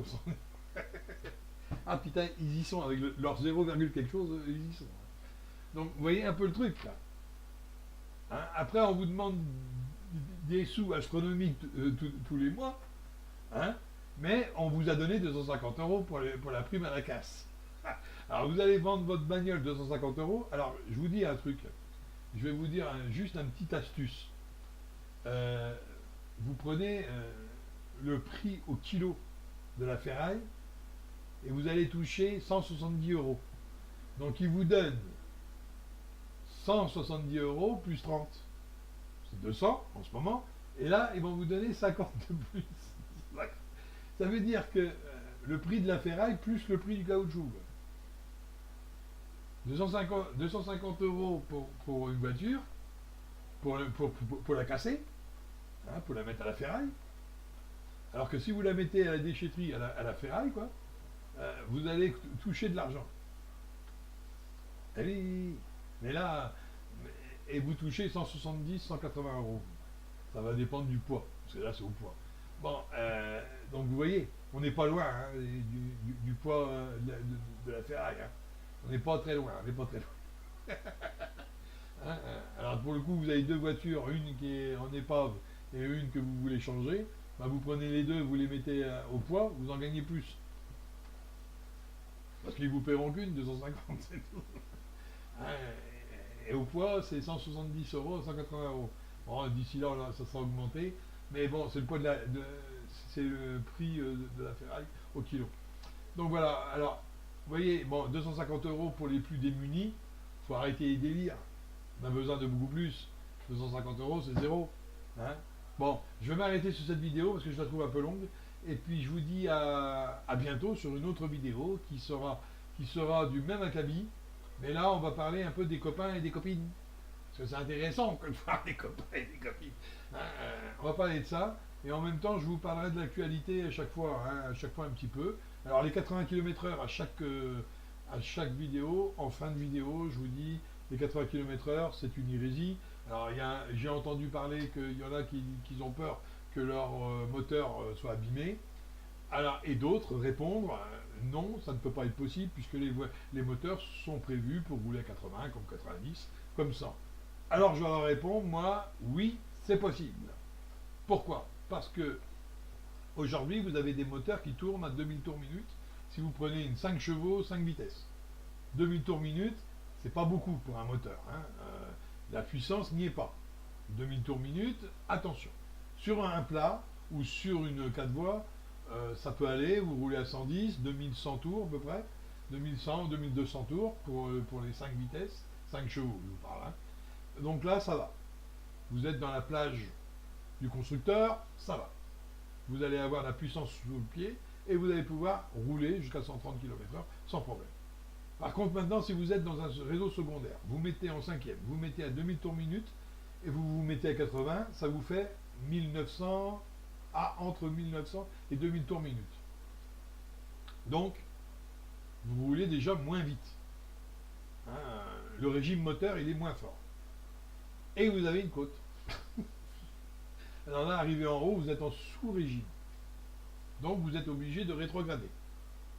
A: Ah putain, ils y sont avec leur 0, quelque chose, ils y sont. Donc vous voyez un peu le truc là. Hein, après on vous demande des sous astronomiques tous les mois. Hein, mais on vous a donné 250 euros pour la prime à la casse. Alors vous allez vendre votre bagnole 250 euros. Alors je vous dis un truc. Je vais vous dire juste un petit astuce. Vous prenez le prix au kilo de la ferraille et vous allez toucher 170 euros. Donc il vous donne 170 euros plus 30. C'est 200 en ce moment. Et là, ils vont vous donner 50 de plus. Ça veut dire que le prix de la ferraille plus le prix du caoutchouc. 250 euros pour une voiture, pour la casser, hein, pour la mettre à la ferraille. Alors que si vous la mettez à la déchetterie, à la ferraille, quoi, vous allez toucher de l'argent. Eh oui, mais là, et vous touchez 170, 180 euros. Ça va dépendre du poids, parce que là c'est au poids. Bon, donc vous voyez, on n'est pas loin hein, du poids de la ferraille. Hein. On n'est pas très loin, on n'est pas très loin. Hein, alors pour le coup, vous avez deux voitures, une qui est en épave et une que vous voulez changer. Bah, vous prenez les deux, vous les mettez au poids, vous en gagnez plus. Parce qu'ils vous paieront qu'une, 250, c'est tout. Hein, et au poids, c'est 170 euros, 180 euros. Bon, d'ici là, ça sera augmenté. Mais bon, c'est le poids c'est le prix de la ferraille au kilo. Donc voilà, alors, vous voyez, bon, 250 euros pour les plus démunis, il faut arrêter les délires. On a besoin de beaucoup plus. 250 euros, c'est zéro. Hein. Bon, je vais m'arrêter sur cette vidéo parce que je la trouve un peu longue. Et puis je vous dis à bientôt sur une autre vidéo qui sera du même acabit. Mais là, on va parler un peu des copains et des copines. Parce que c'est intéressant de voir des copains et des copines. Hein, on va parler de ça. Et en même temps, je vous parlerai de l'actualité à chaque fois, hein, à chaque fois un petit peu. Alors les 80 km/h à chaque vidéo, en fin de vidéo, je vous dis, les 80 km/h, c'est une hérésie. Alors j'ai entendu parler qu'il y en a qui ont peur que leur moteur soit abîmé. Alors, et d'autres répondent non, ça ne peut pas être possible puisque les moteurs sont prévus pour rouler à 80, comme 90, comme ça. Alors je leur réponds, moi, oui, c'est possible. Pourquoi? Parce que aujourd'hui, vous avez des moteurs qui tournent à 2000 tours minute. Si vous prenez une 5 chevaux, 5 vitesses. 2000 tours minute, c'est pas beaucoup pour un moteur. Hein. La puissance n'y est pas. 2000 tours minute, attention. Sur un plat ou sur une 4 voies, ça peut aller, vous roulez à 110, 2100 tours à peu près, 2100 ou 2200 tours pour les 5 vitesses, 5 chevaux, je vous parle. Hein. Donc là, ça va. Vous êtes dans la plage du constructeur, ça va. Vous allez avoir la puissance sous le pied et vous allez pouvoir rouler jusqu'à 130 km/h sans problème. Par contre, maintenant, si vous êtes dans un réseau secondaire, vous mettez en cinquième, vous mettez à 2000 tours minute et vous vous mettez à 80, ça vous fait 1900 entre 1900 et 2000 tours minute. Donc, vous roulez déjà moins vite. Hein, le régime moteur, il est moins fort. Et vous avez une côte. Alors là, arrivé en haut, vous êtes en sous-régime. Donc, vous êtes obligé de rétrograder.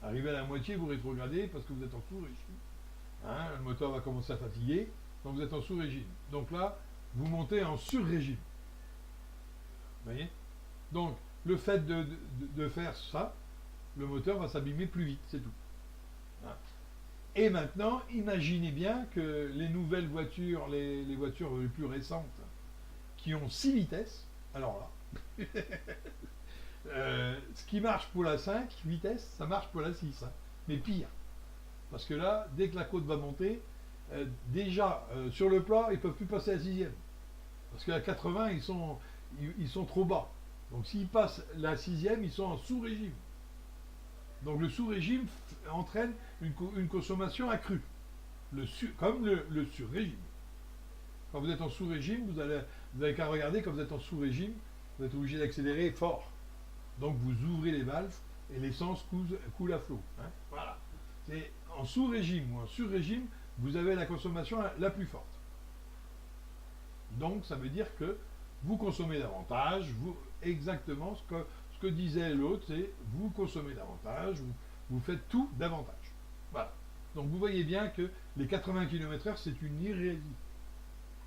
A: Arrivé à la moitié, vous rétrogradez parce que vous êtes en sous-régime. Hein, le moteur va commencer à fatiguer, donc vous êtes en sous-régime. Donc là, vous montez en sur-régime. Vous voyez? Donc, le fait de faire ça, le moteur va s'abîmer plus vite, c'est tout. Hein. Et maintenant, imaginez bien que les nouvelles voitures, les voitures les plus récentes, qui ont 6 vitesses, alors là, ce qui marche pour la 5 vitesses, ça marche pour la 6. Hein. Mais pire. Parce que là, dès que la côte va monter, déjà, sur le plat, ils ne peuvent plus passer à 6e. Parce qu'à 80, ils sont trop bas. Donc s'ils passent la 6e, ils sont en sous-régime. Donc le sous-régime entraîne une consommation accrue. Comme le sur-régime. Quand vous êtes en sous-régime, vous avez qu'à regarder, quand vous êtes en sous-régime, vous êtes obligé d'accélérer fort. Donc vous ouvrez les valves et l'essence coule à flot. Hein, voilà. C'est en sous-régime ou en sur-régime, vous avez la consommation la plus forte. Donc ça veut dire que vous consommez davantage, exactement ce que disait l'autre, c'est vous consommez davantage, vous faites tout davantage. Voilà. Donc vous voyez bien que les 80 km/h, c'est une hérésie.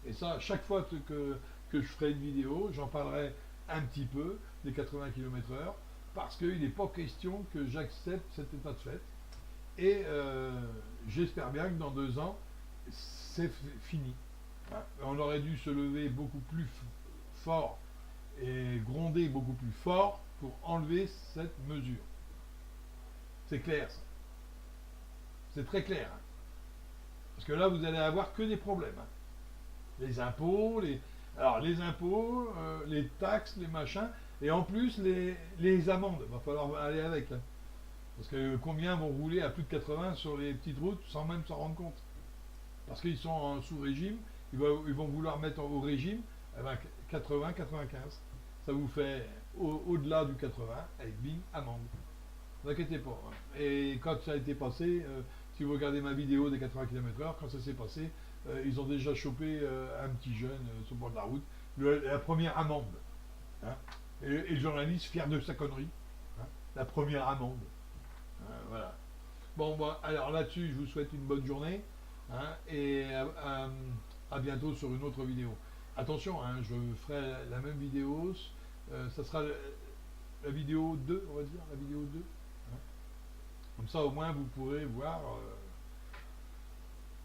A: Et ça, chaque fois que je ferai une vidéo, j'en parlerai un petit peu des 80 km/h, parce qu'il n'est pas question que j'accepte cet état de fait. Et j'espère bien que dans 2 ans, c'est fini. Hein. On aurait dû se lever beaucoup plus fort et gronder beaucoup plus fort pour enlever cette mesure. C'est clair, ça. C'est très clair. Hein. Parce que là, vous allez avoir que des problèmes. Hein. Les impôts, Alors, les impôts, les taxes, les machins, et en plus, les amendes. Il va falloir aller avec, là. Parce que combien vont rouler à plus de 80 sur les petites routes sans même s'en rendre compte? Parce qu'ils sont en sous-régime, ils vont vouloir mettre au régime 80, 95. Ça vous fait au-delà du 80, avec bing, amende. Ne vous inquiétez pas. Hein. Et quand ça a été passé, si vous regardez ma vidéo des 80 km/h, quand ça s'est passé, ils ont déjà chopé un petit jeune sur le bord de la route, la première amende. Hein. Et le journaliste fier de sa connerie. Hein. La première amende. Voilà. Bon, bah, alors là-dessus, je vous souhaite une bonne journée. Hein, et à bientôt sur une autre vidéo. Attention, hein, je ferai la même vidéo. Ça sera la vidéo 2, on va dire, la vidéo 2. Hein. Comme ça, au moins, vous pourrez voir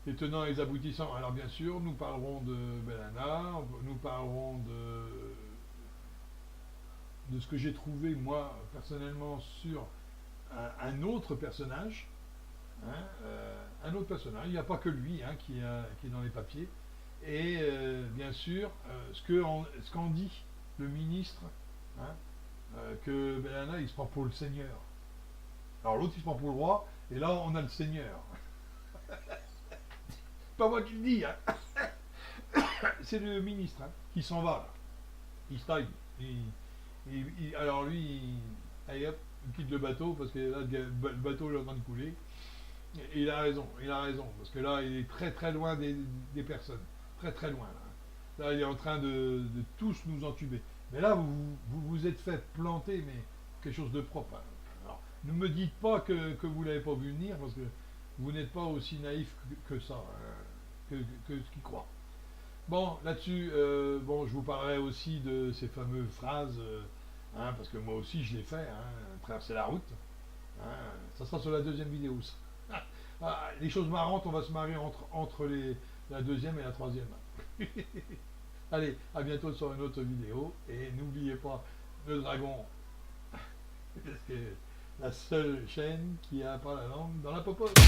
A: les tenants et les aboutissants. Alors, bien sûr, nous parlerons de Bellana, nous parlerons de ce que j'ai trouvé, moi, personnellement, sur un autre personnage. Hein, un autre personnage, il n'y a pas que lui hein, qui est dans les papiers. Et bien sûr, ce qu'en dit le ministre, hein, que Bellana il se prend pour le Seigneur. Alors l'autre il se prend pour le roi, et là on a le Seigneur. Pas moi qui le dis, hein. C'est le ministre hein, qui s'en va là. Il se taille. Alors lui, allez hop, il quitte le bateau parce que là le bateau est en train de couler. Et il a raison, parce que là, il est très très loin des personnes, très très loin. Là, il est en train de tous nous entuber. Mais là, vous êtes fait planter, mais quelque chose de propre. Hein. Alors, ne me dites pas que vous ne l'avez pas vu venir, parce que vous n'êtes pas aussi naïf que ça, hein, que ce qu'ils croient. Bon, là-dessus, bon, je vous parlerai aussi de ces fameuses phrases, hein, parce que moi aussi je l'ai fait, hein, traverser la route. Hein, ça sera sur la deuxième vidéo. Ça. Ah, les choses marrantes, on va se marrer entre la deuxième et la troisième. Allez, à bientôt sur une autre vidéo. Et n'oubliez pas, le dragon, c'est la seule chaîne qui a pas la langue dans la popote.